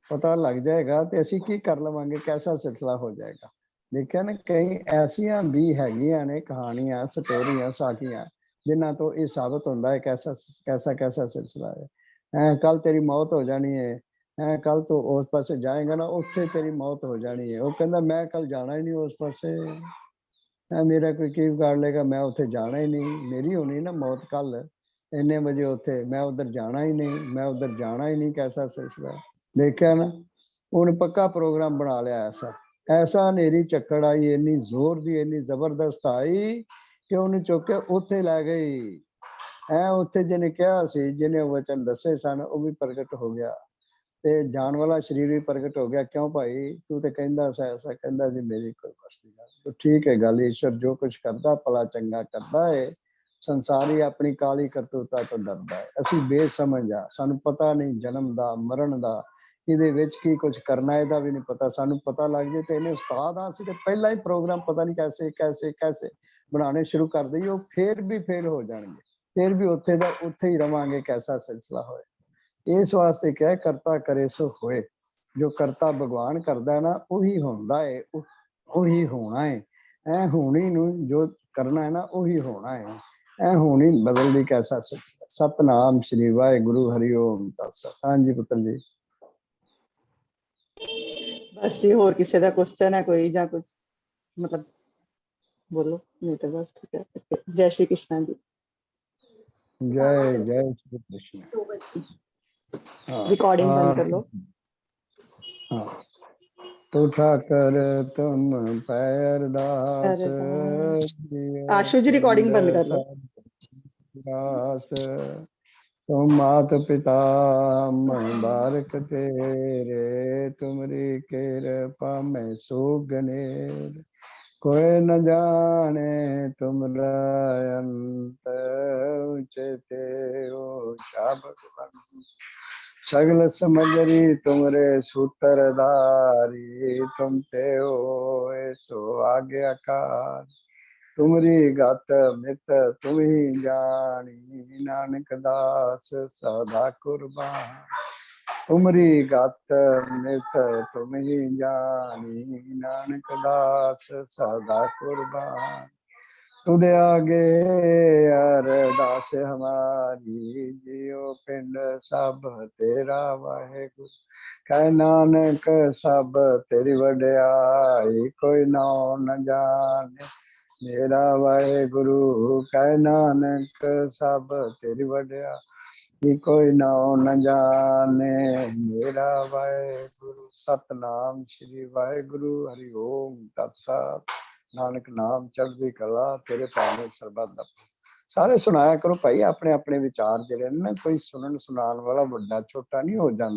Speaker 2: ਪਤਾ ਲੱਗ ਜਾਏਗਾ ਤੇ ਅਸੀਂ ਕੀ ਕਰ ਲਵਾਂਗੇ, ਕੈਸਾ ਸਿਲਸਿਲਾ ਹੋ ਜਾਏਗਾ। ਦੇਖਿਆ ਨਾ, ਕਈ ਐਸੀਆਂ ਵੀ ਹੈਗੀਆਂ ਨੇ ਕਹਾਣੀਆਂ, ਸਟੋਰੀਆਂ, ਸਾਖੀਆਂ, ਜਿਨ੍ਹਾਂ ਤੋਂ ਇਹ ਸਾਬਤ ਹੁੰਦਾ ਹੈ ਕੈਸਾ ਕੈਸਾ ਕੈਸਾ ਸਿਲਸਿਲਾ ਹੈ। ਕੱਲ ਤੇਰੀ ਮੌਤ ਹੋ ਜਾਣੀ ਹੈ, ਕੱਲ ਤੂੰ ਉਸ ਪਾਸੇ ਜਾਏਗਾ ਨਾ, ਉੱਥੇ ਤੇਰੀ ਮੌਤ ਹੋ ਜਾਣੀ ਹੈ। ਉਹ ਕਹਿੰਦਾ ਮੈਂ ਕੱਲ ਜਾਣਾ ਹੀ ਨਹੀਂ ਉਸ ਪਾਸੇ, ਮੇਰਾ ਕੋਈ ਕੀ ਵਿਗਾੜ ਲੇਗਾ, ਮੈਂ ਉੱਥੇ ਜਾਣਾ ਹੀ ਨਹੀਂ। ਮੇਰੀ ਹੋਣੀ ਨਾ ਮੌਤ ਕੱਲ ਇੰਨੇ ਵਜੇ ਉੱਥੇ, ਮੈਂ ਉਧਰ ਜਾਣਾ ਹੀ ਨਹੀਂ, ਮੈਂ ਉਧਰ ਜਾਣਾ ਹੀ ਨਹੀਂ। ਕੈਸਾ ਸਿਲਸਿਲਾ ਦੇਖਿਆ ਨਾ। ਉਹਨੇ ਪੱਕਾ ਪ੍ਰੋਗਰਾਮ ਬਣਾ ਲਿਆ। ਐਸਾ ਐਸਾ ਹਨੇਰੀ ਝੱਖੜ ਆਈ, ਇੰਨੀ ਜ਼ੋਰ ਦੀ, ਇੰਨੀ ਜ਼ਬਰਦਸਤ ਆਈ ਕਿ ਉਹਨੂੰ ਚੁੱਕ ਕੇ ਉੱਥੇ ਲੈ ਗਈ। ਉੱਥੇ ਜਿਹਨੇ ਕਿਹਾ ਸੀ, ਜਿਹਨੇ ਉਹ ਵਚਨ ਦੱਸੇ ਸਨ, ਉਹ ਵੀ ਪ੍ਰਗਟ ਹੋ ਗਿਆ ਤੇ ਜਾਣ ਵਾਲਾ ਸਰੀਰ ਵੀ ਪ੍ਰਗਟ ਹੋ ਗਿਆ। ਕਿਉਂ ਭਾਈ, ਤੂੰ ਤੇ ਕਹਿੰਦਾ ਸਾ ਐਸਾ। ਕਹਿੰਦਾ ਜੀ ਮੇਰੀ ਕੋਈ ਬਸ ਦੀ ਗੱਲ। ਠੀਕ ਹੈ ਗੱਲ, ਈਸ਼ਵਰ ਜੋ ਕੁਝ ਕਰਦਾ ਭਲਾ ਚੰਗਾ ਕਰਦਾ ਹੈ। ਸੰਸਾਰੀ ਆਪਣੀ ਕਾਲੀ ਕਰਤੂਤਾ ਤੋਂ ਡਰਦਾ ਹੈ। ਅਸੀਂ ਬੇਸਮਝ ਆ, ਸਾਨੂੰ ਪਤਾ ਨਹੀਂ ਜਨਮ ਦਾ, ਮਰਨ ਦਾ, ਇਹਦੇ ਵਿੱਚ ਕੀ ਕੁਝ ਕਰਨਾ ਇਹਦਾ ਵੀ ਨਹੀਂ ਪਤਾ। ਸਾਨੂੰ ਪਤਾ ਲੱਗ ਜੇ ਤੇ ਇਹਨੇ ਉਸਤਾਦ ਆ, ਅਸੀਂ ਤੇ ਪਹਿਲਾਂ ਹੀ ਪ੍ਰੋਗਰਾਮ ਪਤਾ ਨਹੀਂ ਕੈਸੇ ਕੈਸੇ ਕੈਸੇ ਬਣਾਉਣੇ ਸ਼ੁਰੂ ਕਰ ਦਈਏ। ਉਹ ਫੇਰ ਵੀ ਫੇਲ ਹੋ ਜਾਣਗੇ, ਫੇਰ ਵੀ ਉੱਥੇ ਦਾ ਉੱਥੇ ਹੀ ਰਵਾਂਗੇ। ਕੈਸਾ ਸਿਲਸਿਲਾ ਹੋਏ। ਇਸ ਵਾਸਤੇ ਕਿਹਾ ਕਰਤਾ ਕਰੇ ਸੋ ਹੋਏ। ਜੋ ਕਰਤਾ ਭਗਵਾਨ ਕਰਦਾ ਨਾ, ਉਹੀ ਹੁੰਦਾ ਹੈ, ਉਹੀ ਹੋਣਾ ਹੈ। ਹੋਣੀ ਨੂੰ ਜੋ ਕਰਨਾ ਹੈ ਨਾ, ਉਹੀ ਹੋਣਾ ਹੈ। ਹੋਣੀ ਬਦਲਦੀ ਕੈਸਾ ਸਿਲਸਿਲਾ। ਸਤਨਾਮ ਸ਼੍ਰੀ ਵਾਹਿਗੁਰੂ ਹਰਿ ਓਮ ਤਤਸਤ। ਹਾਂਜੀ ਪੁੱਤਰ ਜੀ।
Speaker 3: बस जी, होर किसी का क्वेश्चन है कोई या कुछ, मतलब बोलो, नहीं तो बस ठीक है। जय श्री कृष्णा जी।
Speaker 2: जय जय श्री कृष्ण।
Speaker 3: रिकॉर्डिंग बंद कर लो।
Speaker 2: तो ठाकर तुम पैरदास,
Speaker 3: आशु जी रिकॉर्डिंग बंद कर लो।
Speaker 2: तुम मात पिता बारक तेरे, तुमरी कृपा में सुगने, कोई न जाने तुमरा अंत, उचते हो भगवान। सगल समझरी तुमरे सूत्रधारी, तुम ते हो सो आज्ञाकार, तुमरी गात मित तुम ही जानी, नानक दास सदा कुर्बान। तुमरी गात मित तुम ही जानी, नानक दास सदा कुर्बान। तुदे आगे अरदास हमारी, जियो पिंड सब तेरा वाहेगुरु। कह नानक सब तेरी वड्याई, कोई नाम न जाने मेरा वाहेगुरु। कह नानक सब तेरी वड्याई, कोई नाम न जाने मेरा वाहेगुरु। सतनाम श्री वाहेगुरु हरि ओम तत्सत। नानक नाम चढ़दी कला तेरे पाने सरबत दा। सारे सुनाया करो भाई अपने अपने विचार जिहड़े ने, कोई सुनन सुनान वाला वड्डा छोटा नहीं हो जाता।